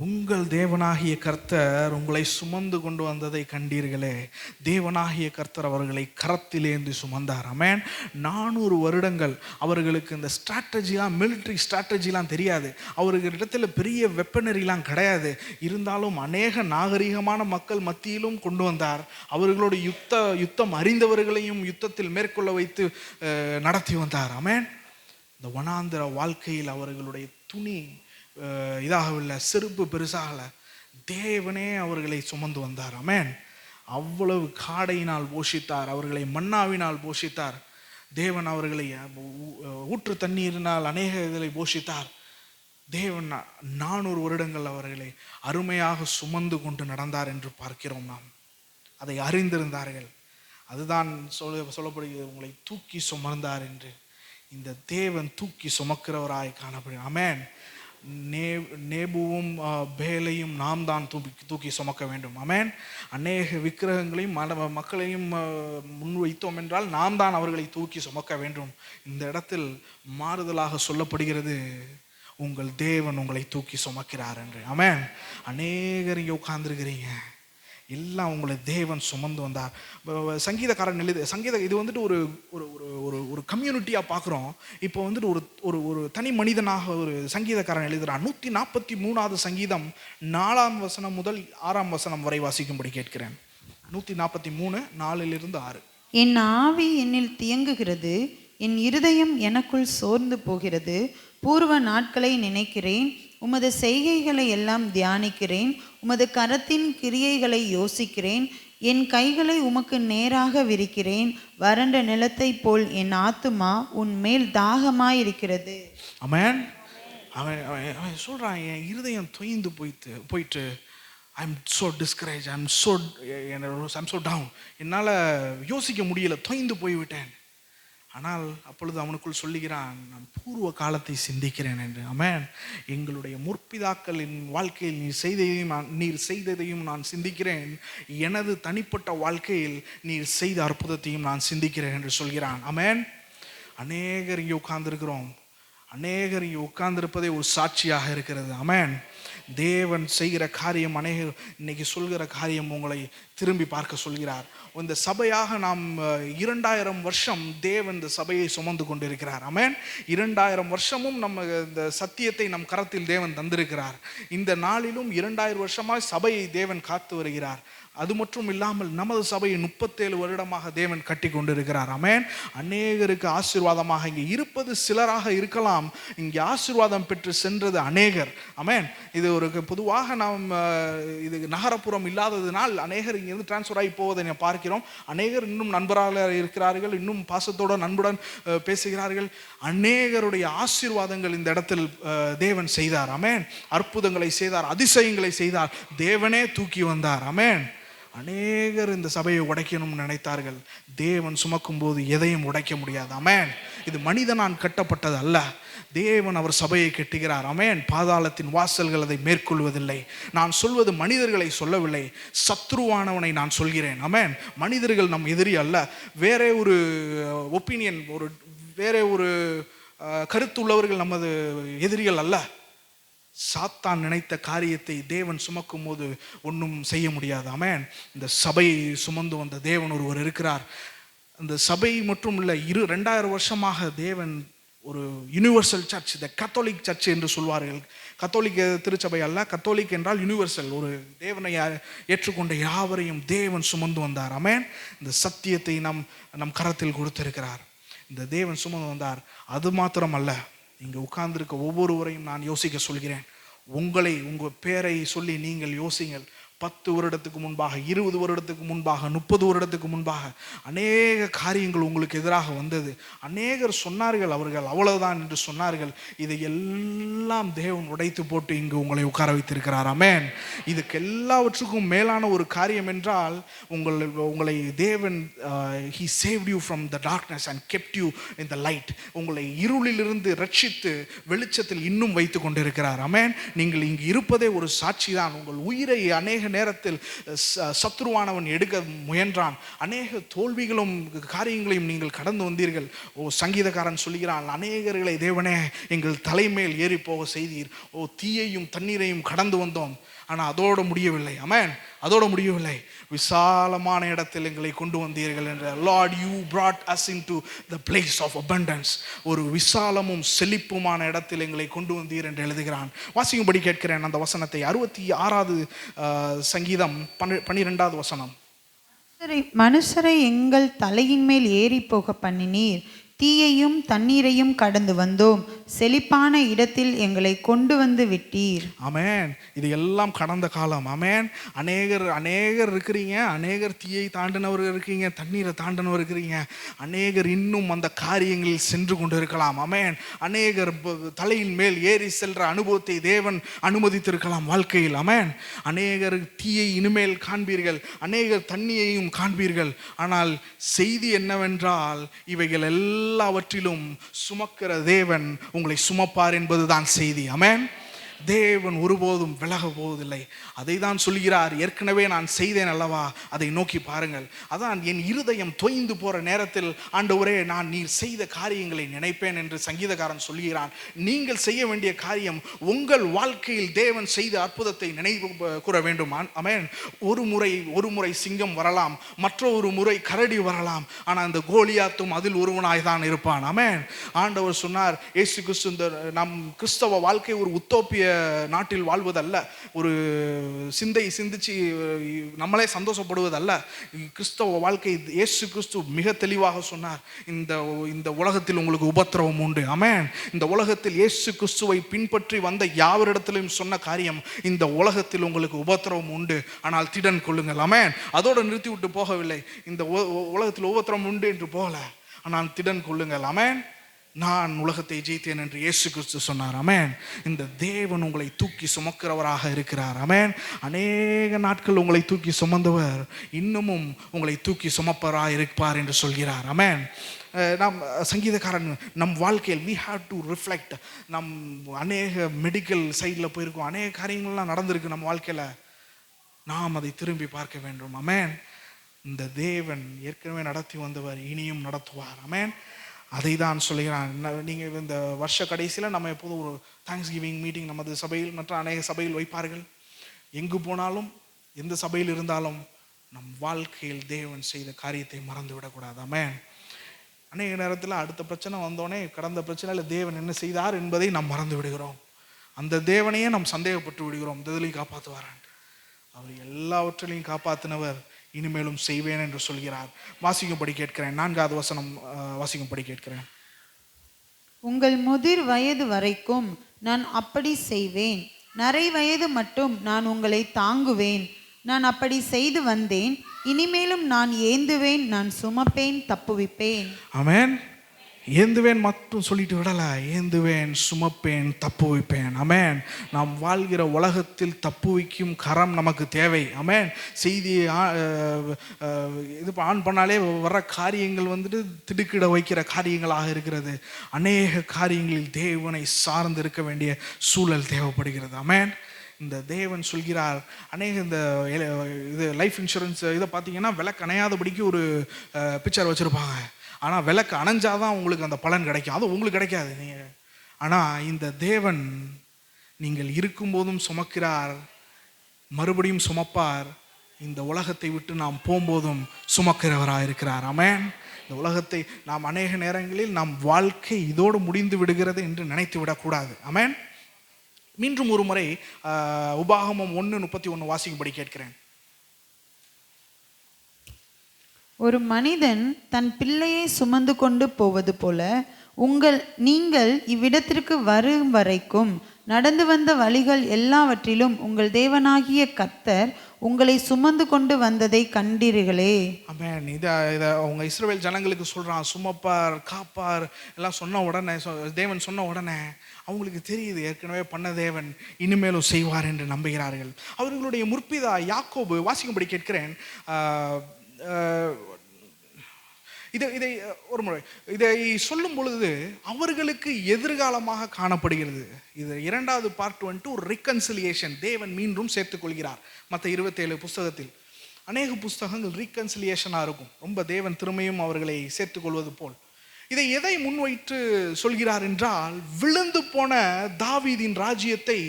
உங்கள் தேவனாகிய கர்த்தர் உங்களை சுமந்து கொண்டு வந்ததை கண்டீர்களே. தேவனாகிய கர்த்தர் அவர்களை கரத்திலேந்து சுமந்தார். ஆமென். 400 வருடங்கள் அவர்களுக்கு இந்த ஸ்ட்ராட்டஜிலாம், மிலிட்ரி ஸ்ட்ராட்டஜிலாம் தெரியாது. அவர்களிடத்தில் பெரிய வெப்பனரிலாம் கிடையாது. இருந்தாலும் அநேக நாகரிகமான மக்கள் மத்தியிலும் கொண்டு வந்தார். அவர்களோட யுத்தம் அறிந்தவர்களையும் யுத்தத்தில் மேற்கொள்ள வைத்து நடத்தி வந்தார். ஆமென். இந்த வனாந்திர வாழ்க்கையில் அவர்களுடைய துணி இதாகவில்லை, செருப்பு பெருசாகல. தேவனே அவர்களை சுமந்து வந்தார். ஆமென். அவ்வளவு காடையினால் போஷித்தார். அவர்களை மன்னாவினால் போஷித்தார். தேவன் அவர்களை ஊற்று தண்ணீரினால் அநேக இதில் போஷித்தார். தேவன் 400 வருடங்கள் அவர்களை அருமையாக சுமந்து கொண்டு நடந்தார் என்று பார்க்கிறோம். நாம் அதை அறிந்திருந்தார்கள். அதுதான் சொல்லப்படுகிறது, உங்களை தூக்கி சுமந்தார் என்று. இந்த தேவன் தூக்கி சுமக்கிறவராய் காணப்படுகிறார். ஆமென். நேபுவும் பேலையும் நாம் தான் தூக்கி சுமக்க வேண்டும். ஆமென். அநேக விக்கிரகங்களையும் மக்களையும் முன்வைத்தோம் என்றால் நாம் தான் அவர்களை தூக்கி சுமக்க வேண்டும். இந்த இடத்தில் மாறுதலாக சொல்லப்படுகிறது, உங்கள் தேவன் உங்களை தூக்கி சுமக்கிறார் என்று. ஆமென். அநேகர் இங்கே உட்கார்ந்துருக்கிறீங்க, எல்லாம் உங்களை தேவன் சுமந்து வந்தார். சங்கீதக்காரன் இது வந்துட்டு ஒரு ஒரு கம்யூனிட்டியாக பார்க்குறோம். இப்போ வந்துட்டு ஒரு ஒரு ஒரு தனி மனிதனாக ஒரு சங்கீதக்காரன் எழுதுகிறான். 143வது சங்கீதம் 4ஆம் வசனம் முதல் 6ஆம் வசனம் வரை வாசிக்கும்படி கேட்கிறேன். 143 4லிருந்து 6. என் ஆவி என்னில் தியங்குகிறது, என் இருதயம் எனக்குள் சோர்ந்து போகிறது. பூர்வ நாட்களை நினைக்கிறேன், உமது செய்கைகளை எல்லாம் தியானிக்கிறேன். உமது கரத்தின் கிரியைகளை யோசிக்கிறேன். என் கைகளை உமக்கு நேராக விரிக்கிறேன். வறண்ட நிலத்தைப் போல் என் ஆத்துமா உன் மேல் தாகமாயிருக்கிறது. ஆமென். அவன் அவன் சொல்கிறான், என் இருதயம் தொய்ந்து போயிட்டு I'm so discourage, I'm so down. என்னால் யோசிக்க முடியல, தொய்ந்து போய்விட்டேன். ஆனால் அப்பொழுது அவனுக்குள் சொல்லுகிறான், நான் பூர்வ காலத்தை சிந்திக்கிறேன் என்று. ஆமென். எங்களுடைய முற்பிதாக்களின் வாழ்க்கையில் நீர் செய்ததையும் நான் சிந்திக்கிறேன். எனது தனிப்பட்ட வாழ்க்கையில் நீர் செய்த அற்புதத்தையும் நான் சிந்திக்கிறேன் என்று சொல்கிறான். ஆமென். அநேகர் இங்கே உட்கார்ந்திருக்கிறோம். அநேகர் இங்கே உட்கார்ந்திருப்பதே ஒரு சாட்சியாக இருக்கிறது. ஆமென். தேவன் செய்கிற காரியம், அநேகர் இன்னைக்கு சொல்கிற காரியம் உங்களை திரும்பி பார்க்க சொல்கிறார். இந்த சபையாக நாம் 2000 வருஷம் தேவன் இந்த சபையை சுமந்து கொண்டிருக்கிறார். ஆமென். 2000 வருஷமும் நம்ம இந்த சத்தியத்தை நம் கரத்தில் தேவன் தந்திருக்கிறார். இந்த நாளிலும் 2000 வருஷமாய் சபையை தேவன் காத்து வருகிறார். அது மட்டும் இல்லாமல் நமது சபையை 37 வருடமாக தேவன் கட்டி கொண்டிருக்கிறார். ஆமென். அநேகருக்கு ஆசீர்வாதமாக இங்கே இருப்பது சிலராக இருக்கலாம், இங்கே ஆசீர்வாதம் பெற்று சென்றது அநேகர். ஆமென். இது ஒரு பொதுவாக நாம் இது நகரப்புறம் இல்லாததினால் அநேகர் இங்கிருந்து டிரான்ஸ்ஃபர் ஆகி போவதை நான் பார்க்கிறோம். அநேகர் இன்னும் நண்பராக இருக்கிறார்கள், இன்னும் பாசத்தோடு நண்புடன் பேசுகிறார்கள். அநேகருடைய ஆசீர்வாதங்கள் இந்த இடத்தில் தேவன் செய்தார். ஆமென். அற்புதங்களை செய்தார், அதிசயங்களை செய்தார், தேவனே தூக்கி வந்தார். ஆமென். அநேகர் இந்த சபையை உடைக்கணும்னு நினைத்தார்கள். தேவன் சுமக்கும் போது எதையும் உடைக்க முடியாது. ஆமென். இது மனிதனால் கட்டப்பட்டது அல்ல, தேவன் அவர் சபையை கட்டுகிறார். ஆமென். பாதாளத்தின் வாசல்கள் அதை மேற்கொள்வதில்லை. நான் சொல்வது மனிதர்களை சொல்லவில்லை, சத்ருவானவனை நான் சொல்கிறேன். ஆமென். மனிதர்கள் நம் எதிரி அல்ல. வேற ஒரு ஒப்பீனியன், வேற ஒரு கருத்துள்ளவர்கள் நமது எதிரிகள் அல்ல. சாத்தான் நினைத்த காரியத்தை தேவன் சுமக்கும் போது ஒன்றும் செய்ய முடியாது. ஆமென். இந்த சபையை சுமந்து வந்த தேவன் ஒருவர் இருக்கிறார். அந்த சபை மட்டும் இல்லை, 2000 வருஷமாக தேவன் ஒரு யுனிவர்சல் சர்ச், த கத்தோலிக் சர்ச் என்று சொல்வார்கள். கத்தோலிக் திருச்சபை அல்ல, கத்தோலிக் என்றால் யுனிவர்சல், ஒரு தேவனை ஏற்றுக்கொண்ட யாவரையும் தேவன் சுமந்து வந்தார். ஆமென். இந்த சத்தியத்தை நம் கரத்தில் கொடுத்திருக்கிறார். இந்த தேவன் சுமந்து வந்தார். அது மாத்திரம் அல்ல, இங்கே உட்கார்ந்திருக்க ஒவ்வொருவரையும் நான் யோசிக்க சொல்கிறேன். உங்கள் பேரை சொல்லி நீங்கள் யோசிங்கள். 10 வருடத்துக்கு முன்பாக, 20 வருடத்துக்கு முன்பாக, 30 வருடத்துக்கு முன்பாக அநேக காரியங்கள் உங்களுக்கு எதிராக வந்தது. அநேகர் சொன்னார்கள், அவர்கள் அவ்வளவுதான் என்று சொன்னார்கள். இதை எல்லாம் தேவன் உடைத்து போட்டு இங்கு உங்களை உட்கார வைத்திருக்கிறார். ஆமென். இதுக்கு எல்லாவற்றுக்கும் மேலான ஒரு காரியம் என்றால், உங்களை தேவன் he saved you from the darkness and kept you in the light. உங்களை இருளிலிருந்து ரட்சித்து வெளிச்சத்தில் இன்னும் வைத்து கொண்டிருக்கிறார். ஆமென். நீங்கள் இங்கு இருப்பதே ஒரு சாட்சி தான். உங்கள் உயிரை அநேக நேரத்தில் சத்ருவானவன் எடுக்க முயன்றான். அநேக தோல்விகளும் காரியங்களையும் நீங்கள் கடந்து வந்தீர்கள். சங்கீதக்காரன் சொல்கிறான், அநேகர்களை தேவனே எங்கள் தலைமேல் ஏறி போக செய்தீர். தீயையும் தண்ணீரையும் கடந்து வந்தோம். ஆனால் அதோடு முடியவில்லை. ஆமென். அதோடு முடியவில்லை. விசாலமான இடத்தில் எங்களை கொண்டு வந்தீர்கள் என்ற. Lord, you brought us into the place of abundance. ஒரு விசாலமும் செழிப்புமான இடத்தில் எங்களை கொண்டு வந்தீர் என்று எழுதுகிறான். வாசிக்கும்படி கேட்கிறேன் அந்த வசனத்தை. 66வது சங்கீதம் 12வது வசனம். மனுஷரை எங்கள் தலையின் மேல் ஏறி போக பண்ணினீர், தீயையும் தண்ணீரையும் கடந்து வந்தோம், செழிப்பான இடத்தில் எங்களை கொண்டு வந்து விட்டீர். ஆமென். இது எல்லாம் கடந்த காலம். ஆமென். அநேகர் இருக்கிறீங்க, அநேகர் தீயை தாண்டினவர்கள் இருக்கீங்க, தண்ணீரை தாண்டினவர் இருக்கிறீங்க. அநேகர் இன்னும் அந்த காரியங்களில் சென்று கொண்டு இருக்கலாம். ஆமென். அநேகர் தலையின் மேல் ஏறி செல்ற அனுபவத்தை தேவன் அனுமதித்திருக்கலாம் வாழ்க்கையில். ஆமென். அநேகர் தீயை இனிமேல் காண்பீர்கள், அநேகர் தண்ணியையும் காண்பீர்கள். ஆனால் செய்தி என்னவென்றால், இவைகள் எல்லாவற்றிலும் சுமக்கிற தேவன் உங்களை சுமப்பார் என்பதுதான் செய்தி. ஆமென். தேவன் ஒருபோதும் விலக போவதில்லை. அதை தான் சொல்கிறார், ஏற்கனவே நான் செய்தேன் அல்லவா, அதை நோக்கி பாருங்கள். அதான் என் இருதயம் தொய்ந்து போற நேரத்தில் ஆண்டவரே நான் நீர் செய்த காரியங்களை நினைப்பேன் என்று சங்கீதக்காரன் சொல்கிறான். நீங்கள் செய்ய வேண்டிய காரியம் உங்கள் வாழ்க்கையில் தேவன் செய்த அற்புதத்தை நினைவு கூற வேண்டும். ஆமென். ஒரு முறை சிங்கம் வரலாம், மற்றொரு முறை கரடி வரலாம், ஆனால் அந்த கோலியாத்தும் அதில் ஒருவனாய் தான் இருப்பான். ஆமென். ஆண்டவர் சொன்னார், இயேசு கிறிஸ்து, இந்த நம் கிறிஸ்தவ வாழ்க்கை ஒரு உத்தோப்பிய நாட்டில் வாழ்வதல்ல, ஒரு சிந்திச்சு நம்மளே சந்தோஷப்படுவதல்ல. கிறிஸ்தவ வாழ்க்கை இயேசு கிறிஸ்து மிக தெளிவாக சொன்னார், இந்த உலகத்தில் உங்களுக்கு உபத்திரவம் உண்டு. ஆமென். இந்த உலகத்தில் இயேசு கிறிஸ்துவை பின்பற்றி வந்த யாவரிடத்திலும் சொன்ன காரியம், இந்த உலகத்தில் உங்களுக்கு உபத்திரவம் உண்டு, ஆனால் திடன் கொள்ளுங்கள். ஆமென். அதோடு நிறுத்தி விட்டு போகவில்லை, இந்த உலகத்தில் உபத்திரவம் உண்டு என்று போகல, ஆனால் திடன் கொள்ளுங்கள். ஆமென். நான் உலகத்தை ஜெயித்தேன் என்று இயேசு கிறிஸ்து சொன்னார். ஆமென். இந்த தேவன் உங்களை தூக்கி சுமக்கிறவராக இருக்கிறார். ஆமென். அநேக நாட்கள் உங்களை தூக்கி சுமந்தவர் இன்னமும் உங்களை தூக்கி சுமப்பவராக இருப்பார் என்று சொல்கிறார். ஆமென். நாம் சங்கீதக்காரன் நம் வாழ்க்கையில் we have to reflect. நம் அநேக மெடிக்கல் சைடில் போயிருக்கோம், அநேக காரியங்கள்லாம் நடந்திருக்கு நம்ம வாழ்க்கையில், நாம் அதை திரும்பி பார்க்க வேண்டும். ஆமென். இந்த தேவன் ஏற்கனவே நடத்தி வந்தவர், இனியும் நடத்துவார். ஆமென். அதை தான் சொல்கிறான். நீங்கள் இந்த வருஷ கடைசியில் நம்ம எப்போதும் ஒரு தேங்க்ஸ் கிவிங் மீட்டிங் நமது சபையில் மற்ற அநேக சபையில் வைப்பார்கள். எங்கு போனாலும் எந்த சபையில் இருந்தாலும் நம் வாழ்க்கையில் தேவன் செய்த காரியத்தை மறந்து விடக்கூடாது. ஆமென். அநேக நேரத்தில் அடுத்த பிரச்சனை வந்தோடனே கடந்த பிரச்சனையில் தேவன் என்ன செய்தார் என்பதை நாம் மறந்து விடுகிறோம். அந்த தேவனையே நாம் சந்தேகப்பட்டு விடுகிறோம், இதிலையும் காப்பாற்றுவாரான். அவர் எல்லாவற்றிலையும் காப்பாற்றினவர், இனிமேலும் செய்வேன் என்று சொல்கிறார். வாசிக்கும்படி கேட்கிறேன். 4வது வசனம் வாசிக்கும்படி கேட்கிறேன். உங்கள் முதிர் வயது வரைக்கும் நான் அப்படி செய்வேன், நரை வயது மட்டும் நான் உங்களை தாங்குவேன். நான் அப்படி செய்து வந்தேன், இனிமேலும் நான் ஏந்துவேன், நான் சுமப்பேன், தப்புவிப்பேன். ஆமென். ஏந்துவேன் மட்டும் சொல்லிட்டு விடல, ஏந்துவேன், சுமப்பேன், தப்பு வைப்பேன். ஆமென். நாம் வாழ்கிற உலகத்தில் தப்பு வைக்கும் கரம் நமக்கு தேவை. ஆமென். செய்தியை இது ஆன் பண்ணாலே வர்ற காரியங்கள் வந்துட்டு திடுக்கிட வைக்கிற காரியங்களாக இருக்கிறது. அநேக காரியங்களில் தேவனை சார்ந்து இருக்க வேண்டிய சூழல் தேவைப்படுகிறது. ஆமென். இந்த தேவன் சொல்கிறார், அநேக இந்த இது லைஃப் இன்சூரன்ஸ் இதை பார்த்தீங்கன்னா விளக்கு அணையாதபடிக்கு ஒரு பிக்சர் வச்சுருப்பாங்க. ஆனால் விளக்கு அணைஞ்சாதான் உங்களுக்கு அந்த பலன் கிடைக்கும், அது உங்களுக்கு கிடைக்காது. நீங்கள் ஆனால் இந்த தேவன் நீங்கள் இருக்கும்போதும் சுமக்கிறார், மறுபடியும் சுமப்பார். இந்த உலகத்தை விட்டு நாம் போகும்போதும் சுமக்கிறவராக இருக்கிறார். ஆமென். இந்த உலகத்தை நாம் அநேக நேரங்களில் நாம் வாழ்க்கை இதோடு முடிந்து விடுகிறது என்று நினைத்து விடக்கூடாது. ஆமென். மீண்டும் ஒரு முறை உபாகமம் 1:31 வாசிக்கும்படி கேட்கிறேன். ஒரு மனிதன் தன் பிள்ளையை சுமந்து கொண்டு போவது போல நீங்கள் இவ்விடத்திற்கு வரும் வரைக்கும் நடந்து வந்த வழிகள் எல்லாவற்றிலும் உங்கள் தேவனாகிய கர்த்தர் உங்களை சுமந்து கொண்டு வந்ததை கண்டீர்களே. ஆமென். இதை அவங்க இஸ்ரவேல் ஜனங்களுக்கு சொல்றான், சுமப்பார், காப்பார் எல்லாம் சொன்ன உடனே, தேவன் சொன்ன உடனே அவங்களுக்கு தெரியுது ஏற்கனவே பண்ண தேவன் இனிமேலும் செய்வார் என்று நம்புகிறார்கள். அவர்களுடைய முற்பிதா யாக்கோபு, வாசிக்கும்படி கேட்கிறேன், இதை ஒரு முறை இதை சொல்லும் பொழுது அவர்களுக்கு எதிர்காலமாக காணப்படுகிறது. இது 2வது பார்ட் வந்துட்டு ஒரு ரீகன்சிலியேஷன், தேவன் மீண்டும் சேர்த்துக்கொள்கிறார். மற்ற 27 புஸ்தகத்தில் அநேக புஸ்தகங்கள் ரீகன்சிலியேஷனாக இருக்கும், ரொம்ப தேவன் திரும்பியும் அவர்களை சேர்த்துக்கொள்வது போல். இதை எதை முன்வைத்து சொல்கிறார் என்றால், விழுந்து போன தாவீதின் ராஜ்யத்தை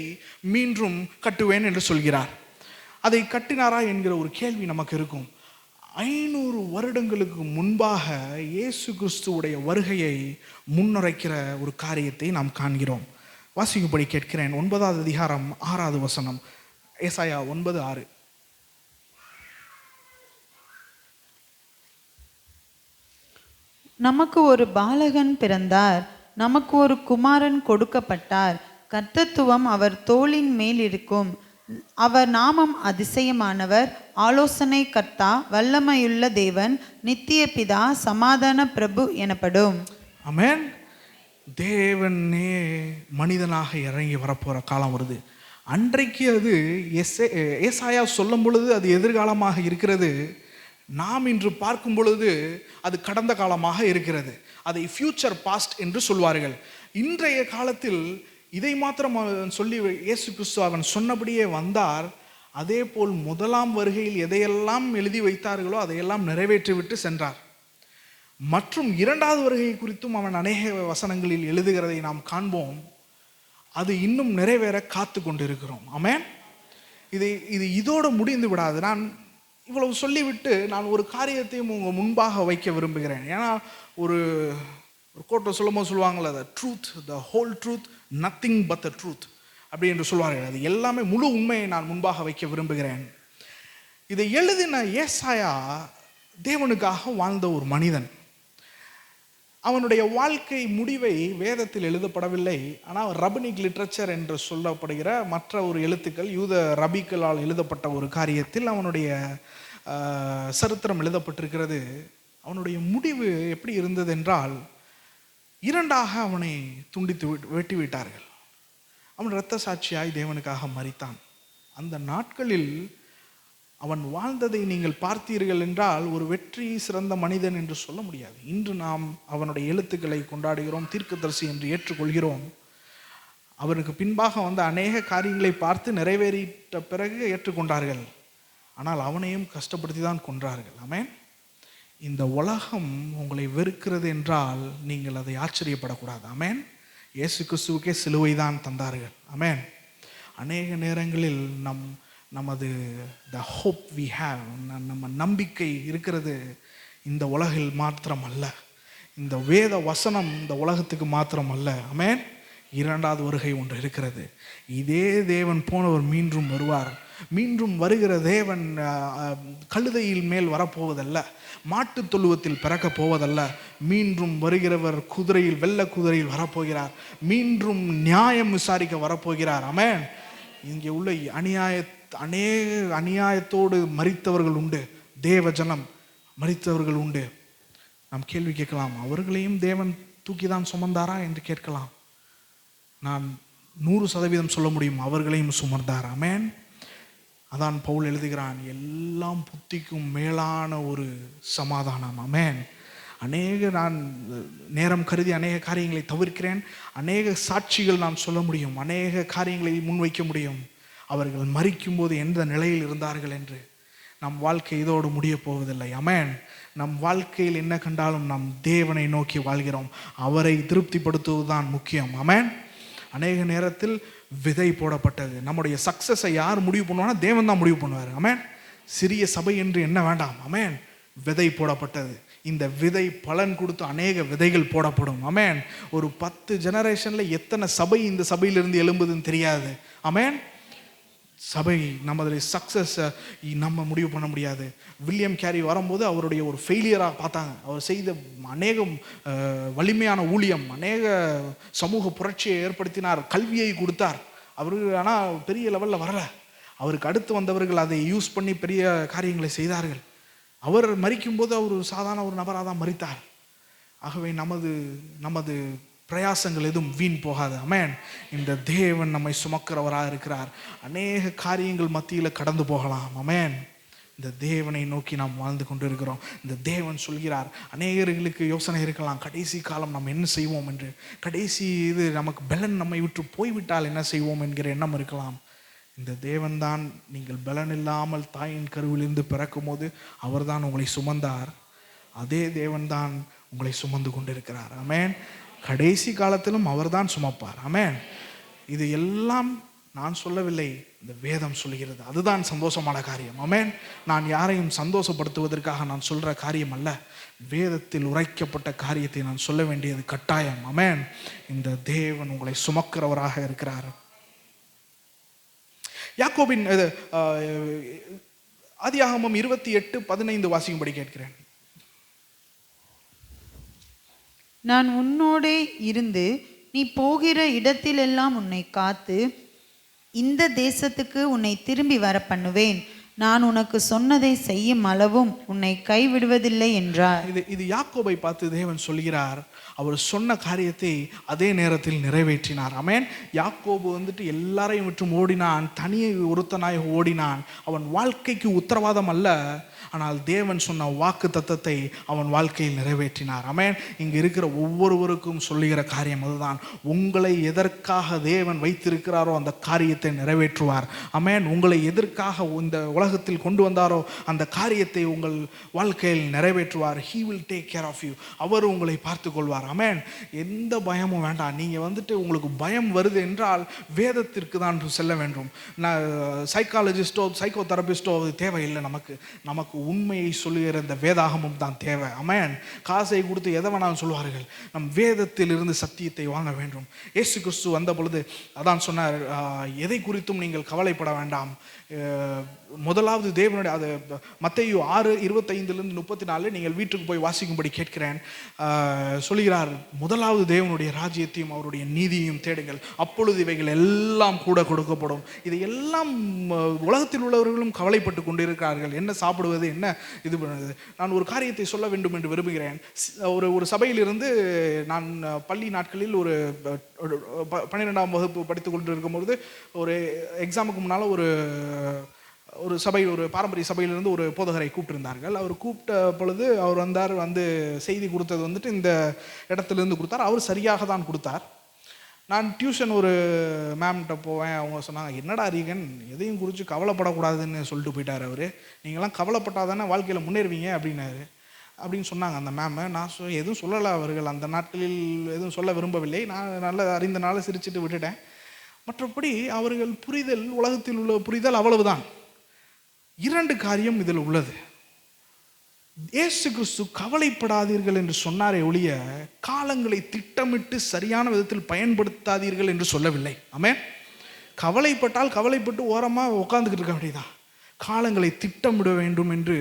மீண்டும் கட்டுவேன் என்று சொல்கிறார். அதை கட்டினாரா என்கிற ஒரு கேள்வி நமக்கு இருக்கும். 500 வருடங்களுக்கு முன்பாக இயேசு கிறிஸ்துவுடைய வருகையை முன்னுரைக்கிற ஒரு காரியத்தை நாம் காண்கிறோம். வாசிக்கும்படி கேட்கிறேன். 9வது அதிகாரம் 6வது வசனம். ஏசாயா 9:6. நமக்கு ஒரு பாலகன் பிறந்தார், நமக்கு ஒரு குமாரன் கொடுக்கப்பட்டார், கர்த்தத்துவம் அவர் தோளின் மேல் இருக்கும். அவர் நாமம் அதிசயமானவர், ஆலோசனை கர்த்தா, வல்லமையுள்ள தேவன், நித்திய பிதா, சமாதான பிரபு எனப்படும். ஆமென். தேவனே மனிதனாக இறங்கி வரப்போகிற காலம் வருது. அன்றைக்கு அது ஏசாயா சொல்லும் பொழுது அது எதிர்காலமாக இருக்கிறது. நாம் இன்று பார்க்கும் பொழுது அது கடந்த காலமாக இருக்கிறது. அதை ஃபியூச்சர் பாஸ்ட் என்று சொல்வார்கள். இன்றைய காலத்தில் இதை மாத்திரம் அவன் சொல்லி இயேசு கிறிஸ்து அவன் சொன்னபடியே வந்தார். அதே போல் முதலாம் வருகையில் எதையெல்லாம் எழுதி வைத்தார்களோ அதையெல்லாம் நிறைவேற்றிவிட்டு சென்றார். மற்றும் இரண்டாவது வருகை குறித்தும் அவன் அநேக வசனங்களில் எழுதுகிறதை நாம் காண்போம். அது இன்னும் நிறைவேற காத்து கொண்டிருக்கிறோம். ஆமென். இதோடு முடிந்து விடாது. நான் இவ்வளவு சொல்லிவிட்டு நான் ஒரு காரியத்தையும் உங்கள் முன்பாக வைக்க விரும்புகிறேன். ஏன்னா ஒரு கோட்டை சொல்லும்போது சொல்லுவாங்கள்ல, the truth, the whole truth, nothing but the truth அப்படி என்று சொல்வார்கள். அது எல்லாமே முழு உண்மையை நான் முன்பாக வைக்க விரும்புகிறேன். இதை எழுதின ஏசாயா தேவனுக்காக வாழ்ந்த ஒரு மனிதன். அவனுடைய வாழ்க்கை முடிவை வேதத்தில் எழுதப்படவில்லை. ஆனால் ரபனிக் லிட்ரேச்சர் என்று சொல்லப்படுகிற மற்ற ஒரு எழுத்துக்கள், யூத ரபிக்களால் எழுதப்பட்ட ஒரு காரியத்தில் அவனுடைய சரித்திரம் எழுதப்பட்டிருக்கிறது. அவனுடைய முடிவு எப்படி இருந்தது என்றால், இரண்டாக அவனை துண்டித்து வெட்டிவிட்டார்கள். அவன் இரத்த சாட்சியாய் தேவனுக்காக மரித்தான். அந்த நாட்களில் அவன் வாழ்ந்ததை நீங்கள் பார்த்தீர்கள் என்றால் ஒரு வெற்றி சிறந்த மனிதன் என்று சொல்ல முடியாது. இன்று நாம் அவனுடைய எழுத்துக்களை கொண்டாடுகிறோம், தீர்க்கதரிசி என்று ஏற்றுக்கொள்கிறோம். அவனுக்கு பின்பாக வந்த அநேக காரியங்களை பார்த்து நிறைவேறிட்ட பிறகு ஏற்றுக்கொண்டார்கள். ஆனால் அவனையும் கஷ்டப்படுத்தி தான் கொன்றார்கள். ஆமென். இந்த உலகம் உங்களை வெறுக்கிறது என்றால் நீங்கள் அதை ஆச்சரியப்படக்கூடாது. ஆமென். இயேசு கிறிஸ்துவுக்கே சிலுவை தான் தந்தார்கள். ஆமென். அநேக நேரங்களில் நமது த ஹோப் வி ஹேவ், நம்ம நம்பிக்கை இருக்கிறது இந்த உலகில் மாத்திரம் அல்ல, இந்த வேத வசனம் இந்த உலகத்துக்கு மாத்திரம் அல்ல. ஆமென். இரண்டாவது வருகை ஒன்று இருக்கிறது. இதே தேவன் போனவர் மீண்டும் வருவார். மீண்டும் வருகிற தேவன் கழுதையில் மேல் வரப்போவதல்ல, மாட்டு தொழுவத்தில் பிறக்க போவதல்ல. மீண்டும் வருகிறவர் குதிரையில், வெள்ள குதிரையில் வரப்போகிறார். மீண்டும் நியாயம் விசாரிக்க வரப்போகிறார். ஆமென். இங்கே உள்ள அநேக அநியாயத்தோடு மரித்தவர்கள் உண்டு, தேவ ஜனம் மரித்தவர்கள் உண்டு. நாம் கேள்வி கேட்கலாம், அவர்களையும் தேவன் தூக்கிதான் சுமந்தாரா என்று கேட்கலாம். நான் 100% சொல்ல முடியும், அவர்களையும் சுமந்தார். ஆமென். அதான் பவுல் எழுதுகிறான், எல்லாம் புத்திக்கும் மேலான ஒரு சமாதானம். ஆமென். நான் நேரம் கருதி அநேக காரியங்களை தவிர்க்கிறேன். அநேக சாட்சிகள் நான் சொல்ல முடியும், அநேக காரியங்களை முன்வைக்க முடியும். அவர்கள் மரிக்கும் போது எந்த நிலையில் இருந்தார்கள் என்று. நம் வாழ்க்கை இதோடு முடிய போவதில்லை. ஆமென். நம் வாழ்க்கையில் என்ன கண்டாலும் நாம் தேவனை நோக்கி வாழ்கிறோம். அவரை திருப்திப்படுத்துவதுதான் முக்கியம். ஆமென். அநேக நேரத்தில் விதை போடப்பட்டது. நம்முடைய சக்சஸை யார் முடிவு பண்ணுவாங்கன்னா தேவன் தான் முடிவு பண்ணுவார். ஆமென். சிறிய சபை என்று என்ன வேண்டாம். ஆமென். விதை போடப்பட்டது. இந்த விதை பலன் கொடுத்து அநேக விதைகள் போடப்படும். ஆமென். ஒரு 10 ஜெனரேஷனில் எத்தனை சபை இந்த சபையிலிருந்து எழும்புதுன்னு தெரியாது. ஆமென். சபை நமது சக்ஸஸ் நம்ம முடிவு பண்ண முடியாது. வில்லியம் கேரி வரும்போது அவருடைய ஒரு ஃபெயிலியராக பார்த்தாங்க. அவர் செய்த அநேக வலிமையான ஊழியம், அநேக சமூக புரட்சியை ஏற்படுத்தினார், கல்வியை கொடுத்தார். அவரு ஆனால் பெரிய லெவலில் வரல. அவருக்கு அடுத்து வந்தவர்கள் அதை யூஸ் பண்ணி பெரிய காரியங்களை செய்தார்கள். அவர் மரிக்கும்போது அவர் சாதாரண ஒரு நபராக தான் மரித்தார். ஆகவே நமது பிரயாசங்கள் எதுவும் வீண் போகாது. ஆமென். இந்த தேவன் நம்மை சுமக்கிறவராக இருக்கிறார். அநேக காரியங்கள் மத்தியில் கடந்து போகலாம். ஆமென். இந்த தேவனை நோக்கி நாம் வாழ்ந்து கொண்டு இருக்கிறோம். இந்த தேவன் சொல்கிறார், அநேகர்களுக்கு யோசனை இருக்கலாம், கடைசி காலம் நம்ம என்ன செய்வோம் என்று. கடைசி இது நமக்கு பலன் நம்மை விட்டு போய்விட்டால் என்ன செய்வோம் என்கிற எண்ணம் இருக்கலாம். இந்த தேவன் தான், நீங்கள் பலன் இல்லாமல் தாயின் கருவிலிருந்து பிறக்கும் போது அவர் தான் உங்களை சுமந்தார். அதே தேவன் தான் உங்களை சுமந்து கொண்டிருக்கிறார். ஆமென். கடைசி காலத்திலும் அவர் தான் சுமப்பார். ஆமென். இது எல்லாம் நான் சொல்லவில்லை, இந்த வேதம் சொல்கிறது. அதுதான் சந்தோஷமான காரியம். ஆமென். நான் யாரையும் சந்தோஷப்படுத்துவதற்காக நான் சொல்ற காரியம் அல்ல. வேதத்தில் உரைக்கப்பட்ட காரியத்தை நான் சொல்ல வேண்டியது கட்டாயம். ஆமென். இந்த தேவன் உங்களை சுமக்கிறவராக இருக்கிறார். யாக்கோபின் ஆதியாகமம் 28:15 வாசிக்கும்படி கேட்கிறேன். நான் உன்னோடே இருந்து நீ போகிற இடத்திலெல்லாம் உன்னை காத்து இந்த தேசத்துக்கு உன்னை திரும்பி வர பண்ணுவேன். நான் உனக்கு சொன்னதை செய்யும் அளவும் உன்னை கைவிடுவதில்லை என்றார். இது யாக்கோபை பார்த்து தேவன் சொல்கிறார். அவர் சொன்ன காரியத்தை அதே நேரத்தில் நிறைவேற்றினார். ஆமென். யாக்கோபு எல்லாரையும் விட்டு ஓடினான், தனியை ஒருத்தனாய் ஓடினான். அவன் வாழ்க்கைக்கு உத்தரவாதம் அல்ல, ஆனால் தேவன் சொன்ன வாக்கு தத்தத்தை அவன் வாழ்க்கையில் நிறைவேற்றினார். ஆமென். இங்கே இருக்கிற ஒவ்வொருவருக்கும் சொல்லுகிற காரியம் அதுதான். உங்களை எதற்காக தேவன் வைத்திருக்கிறாரோ அந்த காரியத்தை நிறைவேற்றுவார். ஆமென். உங்களை எதற்காக இந்த உலகத்தில் கொண்டு வந்தாரோ அந்த காரியத்தை உங்கள் வாழ்க்கையில் நிறைவேற்றுவார். He will take care of you. அவர் உங்களை பார்த்து கொள்வார். ஆமென். எந்த பயமும் வேண்டாம். நீங்கள் உங்களுக்கு பயம் வருது என்றால் வேதத்திற்கு தான் செல்ல வேண்டும். சைக்காலஜிஸ்டோ சைக்கோ தெரபிஸ்டோ அது தேவையில்லை. நமக்கு உண்மையை சொல்லுகிற இந்த வேதாகமும் தான் தேவை. ஆமென். காசை கொடுத்து எதை வேணாலும் சொல்வார்கள். நம் வேதத்தில் இருந்து சத்தியத்தை வாங்க வேண்டும். இயேசு கிறிஸ்து வந்த பொழுது அதான் சொன்னார், எதை குறித்தும் நீங்கள் கவலைப்பட வேண்டாம். முதலாவது தேவனுடைய, அது மத்தேயு 6:25-34 நீங்கள் வீட்டுக்கு போய் வாசிக்கும்படி கேட்கிறேன். சொல்கிறார், முதலாவது தேவனுடைய ராஜ்யத்தையும் அவருடைய நீதியையும் தேடுங்கள், அப்பொழுது இவைகள் எல்லாம் கூட கொடுக்கப்படும். இதை எல்லாம் உலகத்தில் உள்ளவர்களும் கவலைப்பட்டு கொண்டிருக்கிறார்கள். என்ன சாப்பிடுவது, என்ன இது பண்ணுவது. நான் ஒரு காரியத்தை சொல்ல வேண்டும் என்று விரும்புகிறேன். ஒரு சபையிலிருந்து நான் பள்ளி நாட்களில் ஒரு 12ஆம் வகுப்பு படித்து கொண்டு இருக்கும்பொழுது ஒரு எக்ஸாமுக்கு முன்னால் ஒரு சபை, ஒரு பாரம்பரிய சபையிலிருந்து ஒரு போதகரை கூப்பிட்டிருந்தார்கள். அவர் கூப்பிட்ட பொழுது அவர் வந்தார். செய்தி கொடுத்தது இந்த இடத்துலேருந்து கொடுத்தார். அவர் சரியாக தான் கொடுத்தார். நான் டியூஷன் ஒரு மேம்கிட்ட போவேன். அவங்க சொன்னாங்க, என்னடா ரீகன், எதையும் குறித்து கவலைப்படக்கூடாதுன்னு சொல்லிட்டு போயிட்டார் அவர். நீங்களாம் கவலைப்பட்டால் தானே வாழ்க்கையில் முன்னேறுவீங்க அப்படின்னு சொன்னாங்க அந்த மேம். நான் எதுவும் சொல்லலை. அவர்கள் அந்த நாட்களில் எதுவும் சொல்ல விரும்பவில்லை. நான் நல்ல அறிந்தனால சிரிச்சுட்டு விட்டுட்டேன். மற்றபடி அவர்கள் புரிதல், உலகத்தில் உள்ள புரிதல் அவ்வளவுதான். 2 காரியம் இதில் உள்ளது. இயேசு கிறிஸ்து கவலைப்படாதீர்கள் என்று சொன்னாரே ஒழிய காலங்களை திட்டமிட்டு சரியான விதத்தில் பயன்படுத்தாதீர்கள் என்று சொல்லவில்லை. ஆமென். கவலைப்பட்டால் கவலைப்பட்டு ஓரமாக உட்காந்துக்கிட்டு இருக்க வேண்டியதான். காலங்களை திட்டமிட வேண்டும் என்று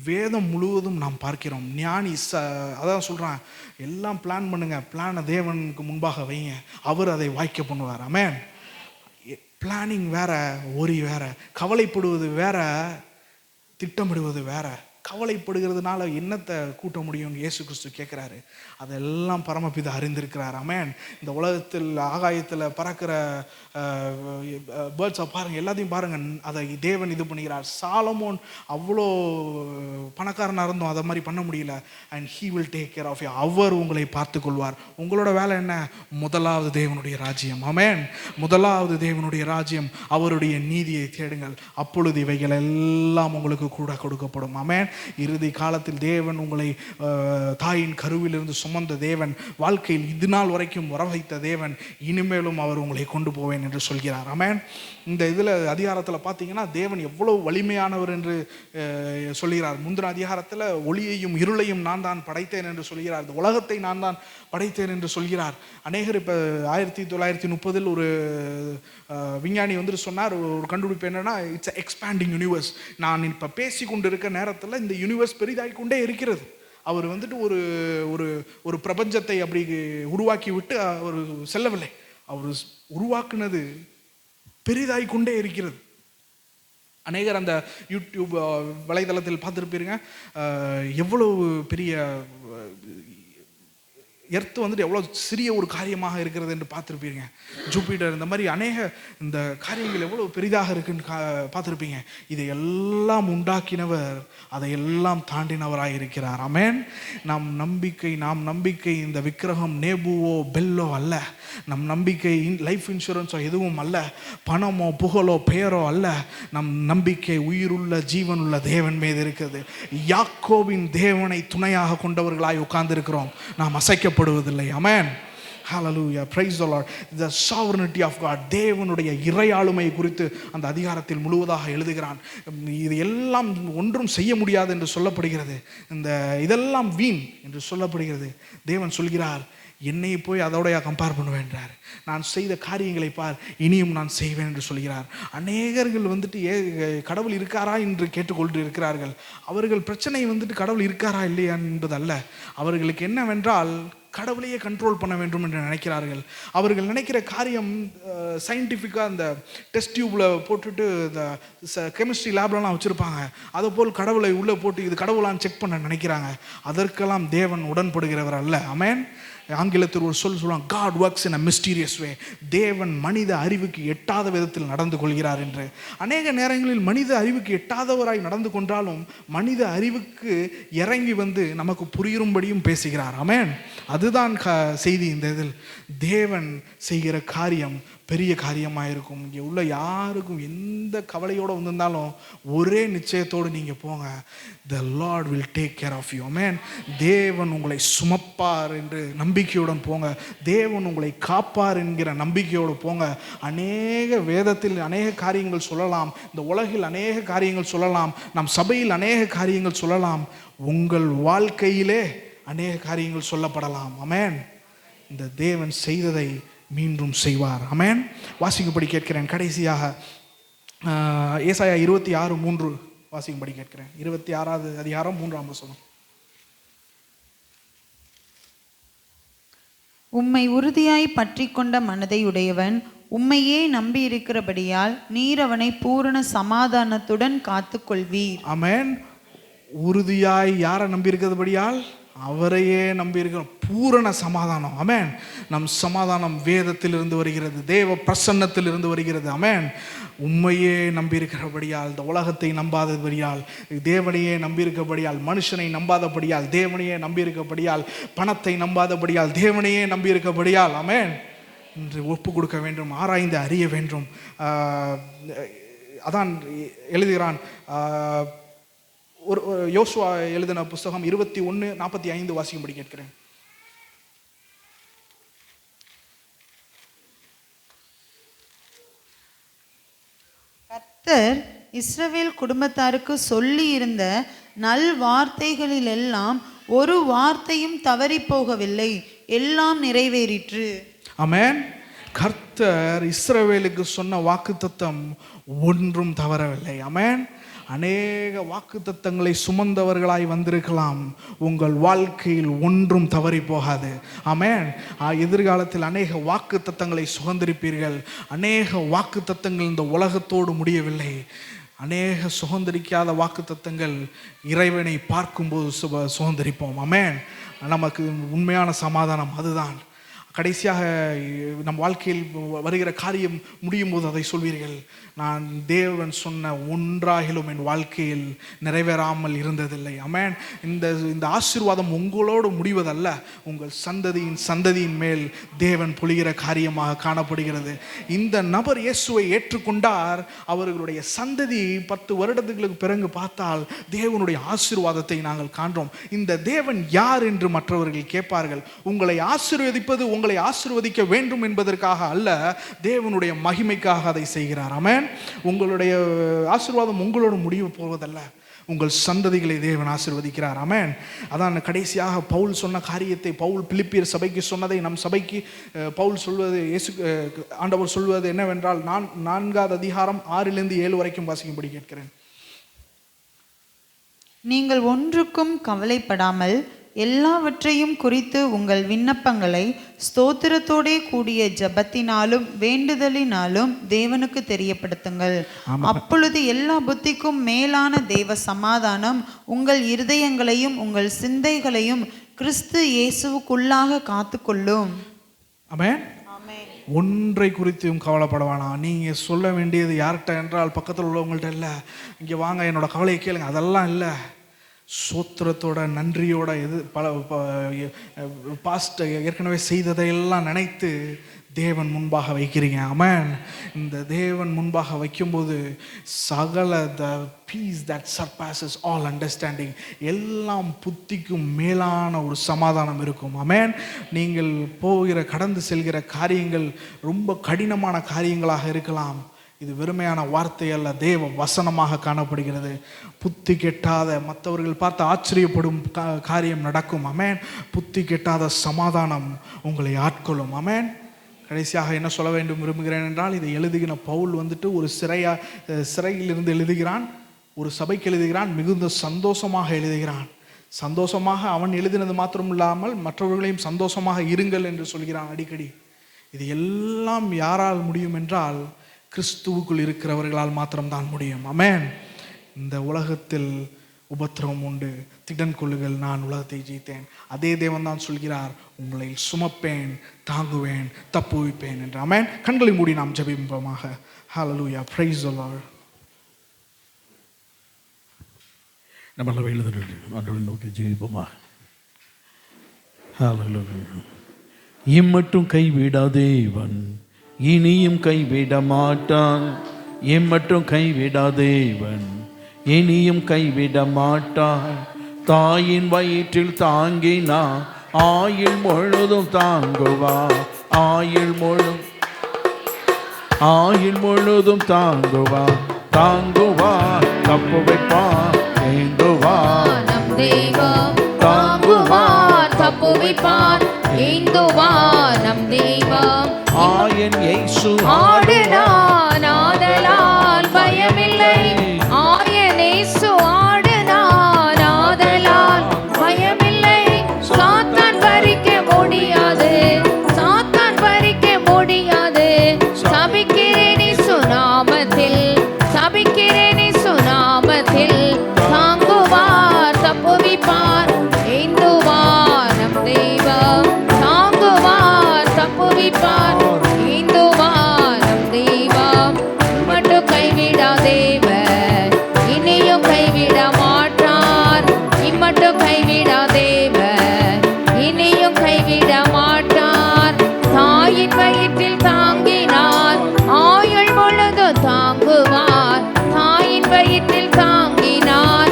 வேதம் முழுவதும் நாம் பார்க்கிறோம். ஞானி அதான் சொல்கிறான், எல்லாம் பிளான் பண்ணுங்க, பிளானை தேவனுக்கு முன்பாக வைங்க, அவர் அதை வாய்க்க பண்ணுவார். ஆமென். பிளானிங் வேற, ஒரி வேற. கவலைப்படுவது வேற, திட்டமிடுவது வேற. கவலைப்படுகிறதுனால என்னத்தை கூட்ட முடியும்னு இயேசு கிறிஸ்து கேட்குறாரு. அதெல்லாம் பரமபிதா அறிந்திருக்கிறார். ஆமென். இந்த உலகத்தில் ஆகாயத்தில் பறக்கிற பேர்ட்ஸை பாருங்கள், எல்லாத்தையும் பாருங்கள், அதை தேவன் இது பண்ணுகிறார். சாலமோன் அவ்வளோ பணக்காரனாக இருந்தோம், அதை மாதிரி பண்ண முடியல. And he will take care of you. அவர் உங்களை பார்த்து கொள்வார். உங்களோட வேலை என்ன? முதலாவது தேவனுடைய ராஜ்யம். ஆமென். முதலாவது தேவனுடைய ராஜ்யம், அவருடைய நீதியை தேடுங்கள், அப்பொழுது இவைகள் எல்லாம் உங்களுக்கு கூட கொடுக்கப்படும். ஆமென். இறுதி காலத்தில் தேவன் உங்களை தாயின் கருவிலிருந்து சுமந்த தேவன், வாழ்க்கையில் இது நாள் வரைக்கும் வர வைத்த தேவன், இனிமேலும் அவர் உங்களை கொண்டு போவேன் என்று சொல்கிறார். ஆமென். இந்த இதில் அதிகாரத்தில் பார்த்தீங்கன்னா தேவன் எவ்வளவு வலிமையானவர் என்று சொல்கிறார். முந்தின அதிகாரத்தில் ஒளியையும் இருளையும் நான் தான் படைத்தேன் என்று சொல்கிறார். இந்த உலகத்தை நான் தான் படைத்தேன் என்று சொல்கிறார். அநேகர் இப்போ 1930 ஒரு விஞ்ஞானி சொன்னார், ஒரு கண்டுபிடிப்பு என்னன்னா, இட்ஸ் எக்ஸ்பேண்டிங் யூனிவர்ஸ். நான் இப்போ பேசி கொண்டு இருக்க நேரத்தில் இந்த யூனிவர்ஸ் பெரிதாகிக் கொண்டே இருக்கிறது. அவர் ஒரு ஒரு ஒரு பிரபஞ்சத்தை அப்படி உருவாக்கி விட்டு அவர் செல்லவில்லை. அவர் உருவாக்குனது பெரிதாகிக் கொண்டே இருக்கிறது. அநேகர் அந்த யூடியூப் வலைதளத்தில் பார்த்துருப்பீங்க, எவ்வளவு பெரிய எர்த்து எவ்வளோ சிறிய ஒரு காரியமாக இருக்கிறது என்று பார்த்துருப்பீங்க. ஜூபிட்டர், இந்த மாதிரி அநேக இந்த காரியங்கள் எவ்வளோ பெரிதாக இருக்குன்னு பார்த்துருப்பீங்க. இதையெல்லாம் உண்டாக்கினவர் அதையெல்லாம் தாண்டினவராக இருக்கிறார். ஆமென். நாம் நம்பிக்கை இந்த விக்கிரகம் நேபுவோ பெல்லோ அல்ல. நம் நம்பிக்கை லைஃப் இன்சூரன்ஸோ எதுவும் அல்ல. பணமோ புகழோ பெயரோ அல்ல. நம் நம்பிக்கை உயிருள்ள ஜீவனுள்ள தேவன் மீது இருக்கிறது. யாக்கோபின் தேவனை துணையாக கொண்டவர்களாய் உட்கார்ந்திருக்கிறோம். நாம் அசைக்கப்படுவதில்லை. ஆமென். Hallelujah. Praise the Lord. The sovereignty of God. தேவனுடைய இறையாளுமை குறித்து அந்த அதிகாரத்தில் முழுவதாக எழுதுகிறான். இது எல்லாம் ஒன்றும் செய்ய முடியாது என்று சொல்லப்படுகிறது. இதெல்லாம் வீண் என்று சொல்லப்படுகிறது. தேவன் சொல்கிறார், என்னை போய் அதோடைய கம்பேர் பண்ணுவேன்றார். நான் செய்த காரியங்களை பார், இனியும் நான் செய்வேன் என்று சொல்கிறார். அநேகர்கள் கடவுள் இருக்காரா என்று கேட்டுக்கொண்டு இருக்கிறார்கள். அவர்கள் பிரச்சனை கடவுள் இருக்காரா இல்லையா என்பதல்ல. அவர்களுக்கு என்னவென்றால் கடவுளையே கண்ட்ரோல் பண்ண வேண்டும் என்று நினைக்கிறார்கள். அவர்கள் நினைக்கிற காரியம் சயின்டிஃபிக்காக அந்த டெஸ்ட் டியூப்பில் போட்டுட்டு இந்த கெமிஸ்ட்ரி லேப்லலாம் வச்சுருப்பாங்க. அதை போல் கடவுளை உள்ளே போட்டு இது கடவுளான்னு செக் பண்ண நினைக்கிறாங்க. அதற்கெல்லாம் தேவன் உடன்படுகிறவர் அல்ல. ஆமென். ஆங்கிலத்தில் ஒரு சொல்லுவாங்க, God works in a mysterious way. தேவன் மனித அறிவுக்கு எட்டாத விதத்தில் நடந்து கொள்கிறார் என்று. அநேக நேரங்களில் மனித அறிவுக்கு எட்டாதவராய் நடந்து கொண்டாலும் மனித அறிவுக்கு இறங்கி வந்து நமக்கு புரியும்படியும் பேசுகிறார். ஆமென். அதுதான் செய்தி. இந்த இதில் தேவன் செய்கிற காரியம் பெரிய காரியமாக இருக்கும். இங்கே உள்ள யாருக்கும் எந்த கவலையோடு வந்திருந்தாலும் ஒரே நிச்சயத்தோடு நீங்கள் போங்க, the Lord will take care of you. ஆமென். தேவன் உங்களை சுமப்பார் என்று நம்பிக்கையுடன் போங்க. தேவன் உங்களை காப்பார் என்கிற நம்பிக்கையோடு போங்க. அநேக வேதத்தில் அநேக காரியங்கள் சொல்லலாம், இந்த உலகில் அநேக காரியங்கள் சொல்லலாம், நம் சபையில் அநேக காரியங்கள் சொல்லலாம், உங்கள் வாழ்க்கையிலே அநேக காரியங்கள் சொல்லப்படலாம். ஆமென். இந்த தேவன் செய்ததை மீண்டும் செய்வார். ஆமென். வாசிக்கும்படி கேட்கிறேன். கடைசியாக ஏசாயா 26:3 வாசிக்கும்படி கேட்கிறேன். 26வது அதிகாரம் 3ஆம் வசனம். உம்மை உறுதியாய் பற்றி கொண்ட மனதை உடையவன் உம்மையே நம்பி இருக்கிறபடியால் நீர் அவனை பூரண சமாதானத்துடன் காத்து கொள்வீர். ஆமென். உறுதியாய் யாரை நம்பி இருக்கிறபடியால்? அவரையே நம்பி இருக்கிற பூரண சமாதானம். ஆமென். நம் சமாதானம் வேதத்திலிருந்து வருகிறது, தேவ பிரசன்னத்திலிருந்து வருகிறது. ஆமென். உண்மையே நம்பி இருக்கிறபடியால், இந்த உலகத்தை நம்பாதபடியால், தேவனையே நம்பியிருக்கபடியால், மனுஷனை நம்பாதபடியால், தேவனையே நம்பியிருக்கபடியால், பணத்தை நம்பாதபடியால், தேவனையே நம்பியிருக்கபடியால், ஆமென், என்று ஒப்பு கொடுக்க வேண்டும், ஆராய்ந்து அறிய வேண்டும். அதான் எழுதுகிறான். ஒரு யோசுவா எழுதின புஸ்தகம் 21:45 வாசிக்கும்படி கேட்கிறேன். கர்த்தர் இஸ்ரவேல் குடும்பத்தாருக்கு சொல்லி இருந்த நல் வார்த்தைகளிலெல்லாம் ஒரு வார்த்தையும் தவறி போகவில்லை, எல்லாம் நிறைவேறிற்று. ஆமென். கர்த்தர் இஸ்ரவேலுக்கு சொன்ன வாக்குத்தத்தம் ஒன்றும் தவறவில்லை. ஆமென். அநேக வாக்குத்தத்தங்களை சுமந்தவர்களாய் வந்திருக்கலாம், உங்கள் வாழ்க்கையில் ஒன்றும் தவறி போகாது. ஆமென். எதிர்காலத்தில் அநேக வாக்குத்தத்தங்களை சுதந்திரிப்பீர்கள். அநேக வாக்குத்தத்தங்கள் இந்த உலகத்தோடு முடியவில்லை. அநேக சுதந்திரிக்காத வாக்குத்தத்தங்கள் இறைவனை பார்க்கும்போது சுதந்திரிப்போம். ஆமென். நமக்கு உண்மையான சமாதானம் அதுதான். கடைசியாக நம் வாழ்க்கையில் வருகிற காரியம் முடியும் போது அதை சொல்வீர்கள், நான் தேவன் சொன்ன ஒன்றாகிலும் என் வாழ்க்கையில் நிறைவேறாமல் இருந்ததில்லை. ஆமென். இந்த ஆசீர்வாதம் உங்களோடு முடிவதல்ல, உங்கள் சந்ததியின் மேல் தேவன் பொழிகிற காரியமாக காணப்படுகிறது. இந்த நபர் இயேசுவை ஏற்றுக்கொண்டார். அவர்களுடைய சந்ததி 10 வருடங்களுக்கு பிறகு பார்த்தால் தேவனுடைய ஆசீர்வாதத்தை நாங்கள் காண்றோம். இந்த தேவன் யார் என்று மற்றவர்கள் கேட்பார்கள். உங்களை ஆசீர்வதிப்பது உங்களை ஆசீர்வதிக்க வேண்டும் என்பதற்காக அல்ல, தேவனுடைய மகிமைக்காக அதை செய்கிறார். ஆமென். உங்களுடைய ஆசீர்வாதம் உங்களோடு முடிவு போவதல்ல, உங்கள் சந்ததிகளை தேவன் ஆசீர்வதிக்கிறார். ஆமென். அதான் கடைசியாக பவுல் சொன்ன காரியத்தை, பவுல் பிலிப்பியர் சபைக்கு சொன்னதை நம் சபைக்கு பவுல் சொல்வது, ஆண்டவர் சொல்வது என்னவென்றால், 4வது அதிகாரம் 6-7 வரைக்கும் வாசிக்கும்படி கேட்கிறேன். நீங்கள் ஒன்றுக்கும் கவலைப்படாமல் எல்லாவற்றையும் குறித்து உங்கள் விண்ணப்பங்களை ஸ்தோத்திரத்தோடே கூடிய ஜெபத்தினாலும் வேண்டுதலினாலும் தேவனுக்கு தெரியப்படுத்துங்கள். அப்பொழுது எல்லா புத்திக்கும் மேலான தேவ சமாதானம் உங்கள் இருதயங்களையும் உங்கள் சிந்தைகளையும் கிறிஸ்து இயேசுவுக்குள்ளாக காத்துக்கொள்ளும். ஆமென். ஒன்றை குறித்தும் கவலைப்படவானா. நீங்கள் சொல்ல வேண்டியது யார்கிட்ட என்றால் பக்கத்தில் உள்ளவங்கள்ட்ட இல்லை, இங்கே வாங்க என்னோட கவலையை கேளுங்க, அதெல்லாம் இல்லை. சோத்திரத்தோட நன்றியோட பாஸ்ட் ஏற்கனவே செய்ததையெல்லாம் நினைத்து தேவன் முன்பாக வைக்கிறீங்க. ஆமென். இந்த தேவன் முன்பாக வைக்கும்போது சகல the peace that surpasses all understanding, எல்லாம் புத்திக்கும் மேலான ஒரு சமாதானம் இருக்கும். ஆமென். நீங்கள் கடந்து செல்கிற காரியங்கள் ரொம்ப கடினமான காரியங்களாக இருக்கலாம். இது வெறுமையான வார்த்தை அல்ல, தேவ வசனமாக காணப்படுகிறது. புத்தி கெட்டாத, மற்றவர்கள் பார்த்து ஆச்சரியப்படும் காரியம் நடக்கும். ஆமென். புத்தி கெட்டாத சமாதானம் உங்களை ஆட்கொள்ளும். ஆமென். கடைசியாக என்ன சொல்ல வேண்டும் விரும்புகிறேன் என்றால், இதை எழுதுகிற பவுல் ஒரு சிறையிலிருந்து எழுதுகிறான், ஒரு சபைக்கு எழுதுகிறான், மிகுந்த சந்தோஷமாக எழுதுகிறான். சந்தோஷமாக அவன் எழுதினது மாத்திரம் இல்லாமல் மற்றவர்களையும் சந்தோஷமாக இருங்கள் என்று சொல்கிறான் அடிக்கடி. இது எல்லாம் யாரால் முடியும் என்றால் கிறிஸ்துவுக்குள் இருக்கிறவர்களால் மாத்திரம்தான் முடியும். ஆமென். இந்த உலகத்தில் உபத்திரவம் உண்டு, திடன் கொள்ளுகள், நான் உலகத்தை ஜெயித்தேன். அதே தேவன் தான் சொல்கிறார், உங்களை சுமப்பேன், தாங்குவேன், தப்புவிப்பேன் என்று. ஆமென். கண்களை மூடி நாம் ஜெபிப்போமாக. ஹல்லேலூயா, பிரைஸ் தி லார்ட். நம்மள ஆண்டவரை நோக்கி ஜெபிப்போமாக. ஹல்லேலூயா. இம்மட்டும் கைவிடாதேவன் இனியும் கைவிட மாட்டான். இம்மட்டும் கைவிடாதேவன் இனியும் கைவிட மாட்டான். தாயின் வயிற்றில் தாங்கினா ஆயுள் முழுதும் தாங்குவா. ஆயுள் முழுதும் தாங்குவா. தாங்குவா, தப்பு வைப்பா, ஏந்துவா. நம் தெய்வம் தாங்குவார், தப்புவிப்பார், ஏந்துவார். நம் தெய்வம் ஆயன் இயேசு ஆடுனான், ஆதலால் பயமில்லை. ஆயன் இயேசு ஆடுனான், ஆதலால் பயமில்லை. சாத்தான் பறிக்க முடியாது, சாத்தான் பறிக்க முடியாது. சபிக்கிறேன் இயேசு நாமத்தில், சபிக்கிறேன் இயேசு நாமத்தில். தாங்குவார், தப்புவிப்பார், ஏந்துவார். நம் தெய்வம் தாங்குவார், தப்புவிப்பார், ஏந்துவார். நம் தெய்வம் மட்டும் கைவிடாதேவர், இனியும் கைவிட மாட்டார். இம்மட்டும் கைவிடாதேவர், இனியும் கைவிட மாட்டார். தாயின் வயிற்றில் தாங்கினார், ஆயுள் முழுதும் தாங்குவார். தாயின் வயிற்றில் தாங்கினார்,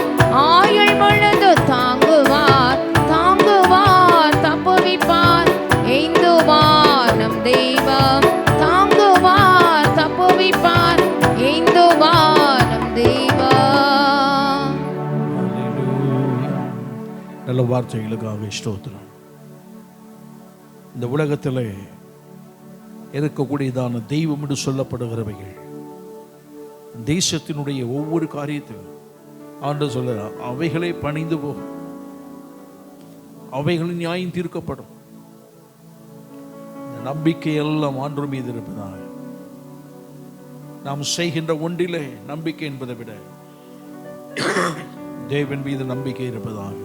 ஆயுள் முழுதும் தாங்குவார். தாங்குவார், தப்புவிப்பார், ஏந்துவார். நம் தெய்வம் தாங்குவார், தப்புவிப்பார், ஏந்துவார். நம் தெய்வம். ஹல்லேலூயா. நல்ல வார்த்தைகளுக்காக ஸ்தோத்திரம். இந்த உலகத்தில் இருக்கக்கூடியதான தெய்வம் என்று சொல்லப்படுகிறவைகள், தேசத்தினுடைய ஒவ்வொரு காரியத்திலும் ஆண்டவர் சொல்கிறார், அவைகளே பணிந்து போகும், அவைகளின் நியாயம் தீர்க்கப்படும். இந்த நம்பிக்கை எல்லாம் ஆண்டவர் மீது இருப்பதாக. நாம் செய்கின்ற ஒன்றிலே நம்பிக்கை என்பதை விட தேவன் மீது நம்பிக்கை இருப்பதாக.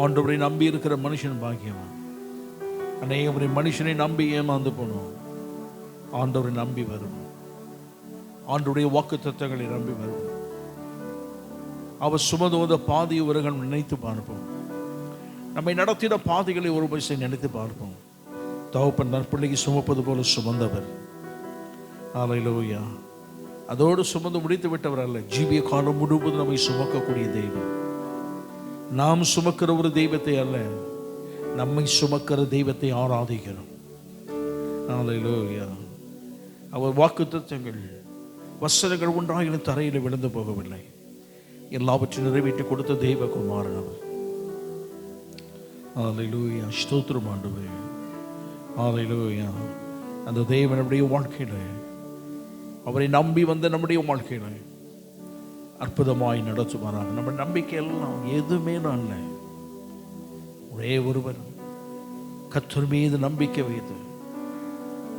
ஆண்டவரை நம்பி இருக்கிற மனுஷன் பாக்கியவான். அநேகமுறை மனுஷனை நம்பி ஏமாந்து போனோம். ஆண்டவரை நம்பி வரும், ஆண்டவருடைய வாக்குத்தத்தங்களை நம்பி வரும். அவர் சுமந்த பாதையை ஒருவன் நினைத்து பார்ப்போம். நம்மை நடத்தின பாதைகளை ஒரு பரிசை நினைத்து பார்ப்போம். தகப்பன் நற்பிள்ளைக்கு சுமப்பது போல சுமந்தவர். ஹல்லேலூயா. அதோடு சுமந்து முடித்து விட்டவர் அல்ல, ஜீவிய காலம் முழுவதும் நம்மை சுமக்கக்கூடிய தெய்வம். நாம் சுமக்கிற ஒரு தெய்வத்தை அல்ல, நம்மை சுமக்கிற தெய்வத்தை ஆராதிக்கிறோம். ஹல்லேலூயா. அவர் வாக்குத்தத்தங்கள் வசனங்கள் ஒன்றாயிலும் தரையில் விழுந்து போகவில்லை. எல்லாவற்றையும் நிறைவேற்றி கொடுத்த தெய்வ குமாரன் அவர். ஹல்லேலூயா. ஸ்தோத்திரம் ஆண்டவரே. ஹல்லேலூயா. அந்த தெய்வன் நம்முடைய வாழ்க்கையில, அவரை நம்பி வந்த நம்முடைய வாழ்க்கையில அற்புதமாய் நடத்துவாராக. நம்ம நம்பிக்கை எல்லாம் எதுவுமே இல்லை, ஒரே ஒருவர் கர்த்தர் மீது நம்பிக்கை வைத்து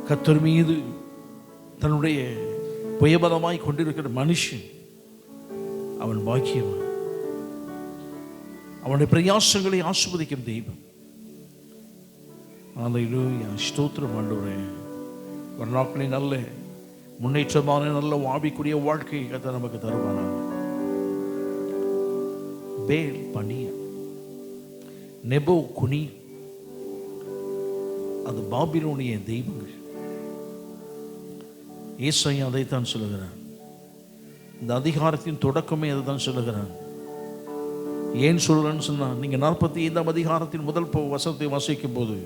கர்த்தர் மீது தன்னுடைய புயபலமாய் கொண்டிருக்கிற மனுஷன் அவன் பாக்கியவன். அவனுடைய பிரயாசங்களை ஆசீர்வதிக்கும் தெய்வம். ஹல்லேலூயா. ஸ்தோத்திரம் ஆண்டவரே. ஒரு நாட்களில் நல்ல முன்னேற்றமான நல்ல ஆவிக்குரிய வாழ்க்கையை கர்த்தர் நமக்கு தருவானாக. பேல் பனிய நெபோ குனி, அது பாபிலோனிய தெய்வங்கள். ஏசாயா அதைத்தான் சொல்லுகிறான். இந்த அதிகாரத்தின் தொடக்கமே அதுதான் சொல்லுகிறான். ஏன் சொல்றேன்னு சொன்னா, நீங்க 45ஆம் அதிகாரத்தின் முதல் வசனத்தை வாசிக்கும் போது,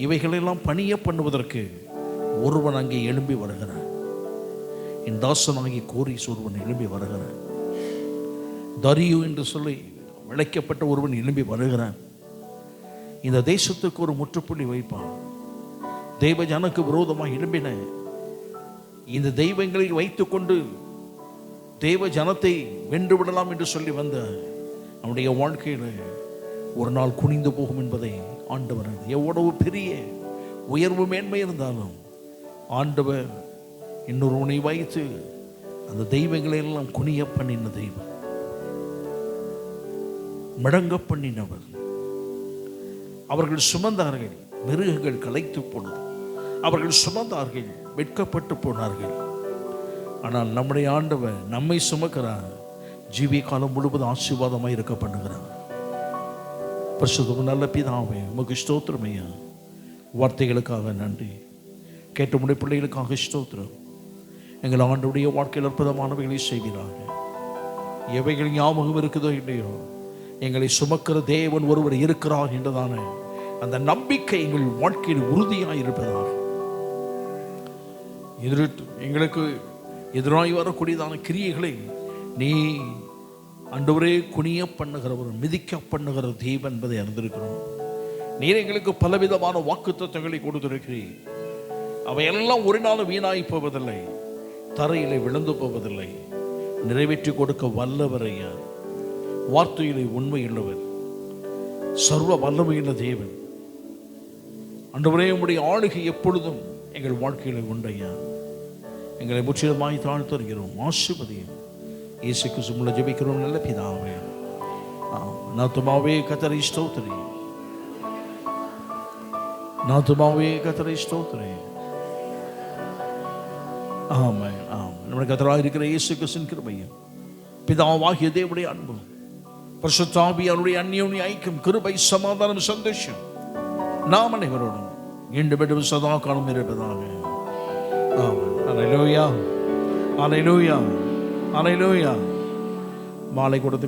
இவைகளெல்லாம் பணிய பண்ணுவதற்கு ஒருவன் அங்கே எழும்பி வருகிறான். என் தாசனாகி கோரிஸ் ஒருவன் எழும்பி வருகிறான். தரியு என்று சொல்லி விளைக்கப்பட்ட ஒருவன் எழும்பி வருகிறான். இந்த தேசத்துக்கு ஒரு முற்றுப்புள்ளி வைப்பான். தெய்வ ஜனக்கு விரோதமாக எழும்பின இந்த தெய்வங்களை வைத்துக்கொண்டு தெய்வ ஜனத்தை வென்று விடலாம் என்று சொல்லி வந்த அவனுடைய வாழ்க்கையில் ஒரு நாள் குனிந்து போகும் என்பதை ஆண்டவர், எவ்வளவு பெரிய உயர்வு மேன்மை இருந்தாலும் ஆண்டவர் இன்னொருவனை வைத்து அந்த தெய்வங்களை எல்லாம் குனிய பண்ணின தெய்வம். மடங்க பண்ணினவர். அவர்கள் சுமந்தார்கள், மிருகங்கள் களைத்து போனது. அவர்கள் சுமந்தார்கள், வெட்கப்பட்டு போனார்கள். ஆனால் நம்முடைய ஆண்டவர் நம்மை சுமக்கிறார், ஜீவிய காலம் முழுவதும் ஆசீர்வாதமாய் இருக்க பண்ணுகிறார். பரிசுத்த நல்ல பிதாவே, உமக்கு ஸ்தோத்திரம் ஐயா. வார்த்தைகளுக்காக நன்றி. கேட்ட முறை பிள்ளைகளுக்காக ஸ்தோத்திரம். எங்கள் ஆண்டுடைய வாழ்க்கையில் அற்புதமானவைகளை செய்கிறாங்க. எவைகள் ஞாபகம் இருக்குதோ இல்லையோ, எங்களை சுமக்கிற தேவன் ஒருவர் இருக்கிறார் என்றதான அந்த நம்பிக்கை எங்கள் வாழ்க்கையில் உறுதியாக இருப்பதாக, எங்களுக்கு எதிராய் வரக்கூடியதான கிரியைகளை நீ ஆண்டவரே குனிய பண்ணுகிறவர், மிதிக்க பண்ணுகிற தேவன் என்பதை அறிந்திருக்கிறோம். நீர் எங்களுக்கு பலவிதமான வாக்குத்தத்தங்களை கொடுத்திருக்கிறீர். அவையெல்லாம் ஒரு நாள் வீணாய் போவதில்லை, தரையிலே விழுந்து போவதில்லை. நிறைவேற்றி கொடுக்க வல்லவரையா, வார்த்தையிலே உண்மையுள்ளவர், சர்வ வல்லமையுள்ள தேவன். ஆண்டவரே, உம்முடைய ஆளுகை எப்பொழுதும் எங்கள் வாழ்க்கையில் உண்டையா. எங்களை முற்றிலுமாய் தாழ்த்துகிறோம். ஆசீர்வதியும் இயேசு கிறிஸ்துவின் ஜெபிக்கிறோம் நல்ல பிதாவே. நாத்துமாவே கர்த்தரை ஸ்தோத்திரி, நாத்துமாவே கர்த்தரை ஸ்தோத்திரி. ஆமென், ஆமென். நம்முடைய கர்த்தராக இருக்கிற இயேசு கிறிஸ்துவின் கிருபையும் பிதாவாகிய தேவனுடைய அன்பும் பரிசுத்த ஆவியானவருடைய அந்யோன்ய ஐக்கியம், கிருபை, சமாதானம், சந்தோஷம் நாம் அனைவரோடும் மீண்டும் சதா காலம் இருப்பதாக. ஆமென். அல்லேலூயா, அல்லேலூயா, அல்லேலூயா. மாலை கொடுத்து